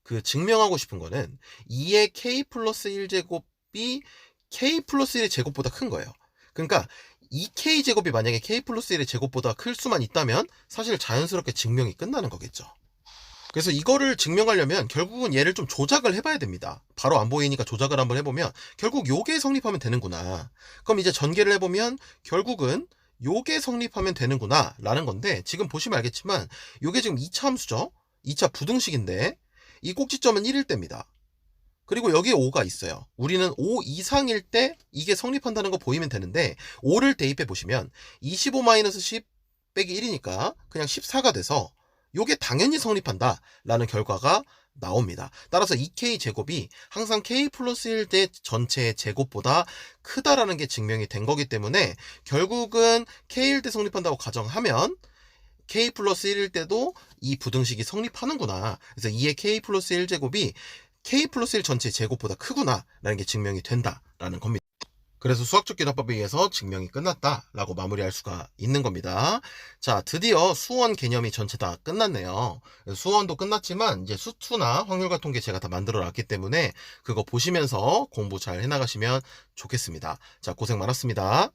B: 그 증명하고 싶은 거는 2의 k 플러스 1제곱이 k 플러스 1의 제곱보다 큰 거예요. 그러니까 2k 제곱이 만약에 k 플러스 1의 제곱보다 클 수만 있다면 사실 자연스럽게 증명이 끝나는 거겠죠. 그래서 이거를 증명하려면 결국은 얘를 좀 조작을 해봐야 됩니다. 바로 안 보이니까 조작을 한번 해보면 결국 요게 성립하면 되는구나. 그럼 이제 전개를 해보면 결국은 요게 성립하면 되는구나 라는 건데, 지금 보시면 알겠지만 요게 지금 2차 함수죠. 2차 부등식인데 이 꼭지점은 1일 때입니다. 그리고 여기에 5가 있어요. 우리는 5 이상일 때 이게 성립한다는 거 보이면 되는데 5를 대입해 보시면 25-10 빼기 1이니까 그냥 14가 돼서 요게 당연히 성립한다 라는 결과가 나옵니다. 따라서 2k 제곱이 항상 k 플러스 1대 전체의 제곱보다 크다라는 게 증명이 된 거기 때문에 결국은 k일 때 성립한다고 가정하면 k 플러스 1일 때도 이 부등식이 성립하는구나. 그래서 2의 k 플러스 1제곱이 k 플러스 1 전체 제곱보다 크구나 라는 게 증명이 된다라는 겁니다. 그래서 수학적 기납법에 의해서 증명이 끝났다라고 마무리할 수가 있는 겁니다. 자, 드디어 수원 개념이 전체 다 끝났네요. 수원도 끝났지만 이제 수투나 확률과 통계 제가 다 만들어 놨기 때문에 그거 보시면서 공부 잘 해나가시면 좋겠습니다. 자, 고생 많았습니다.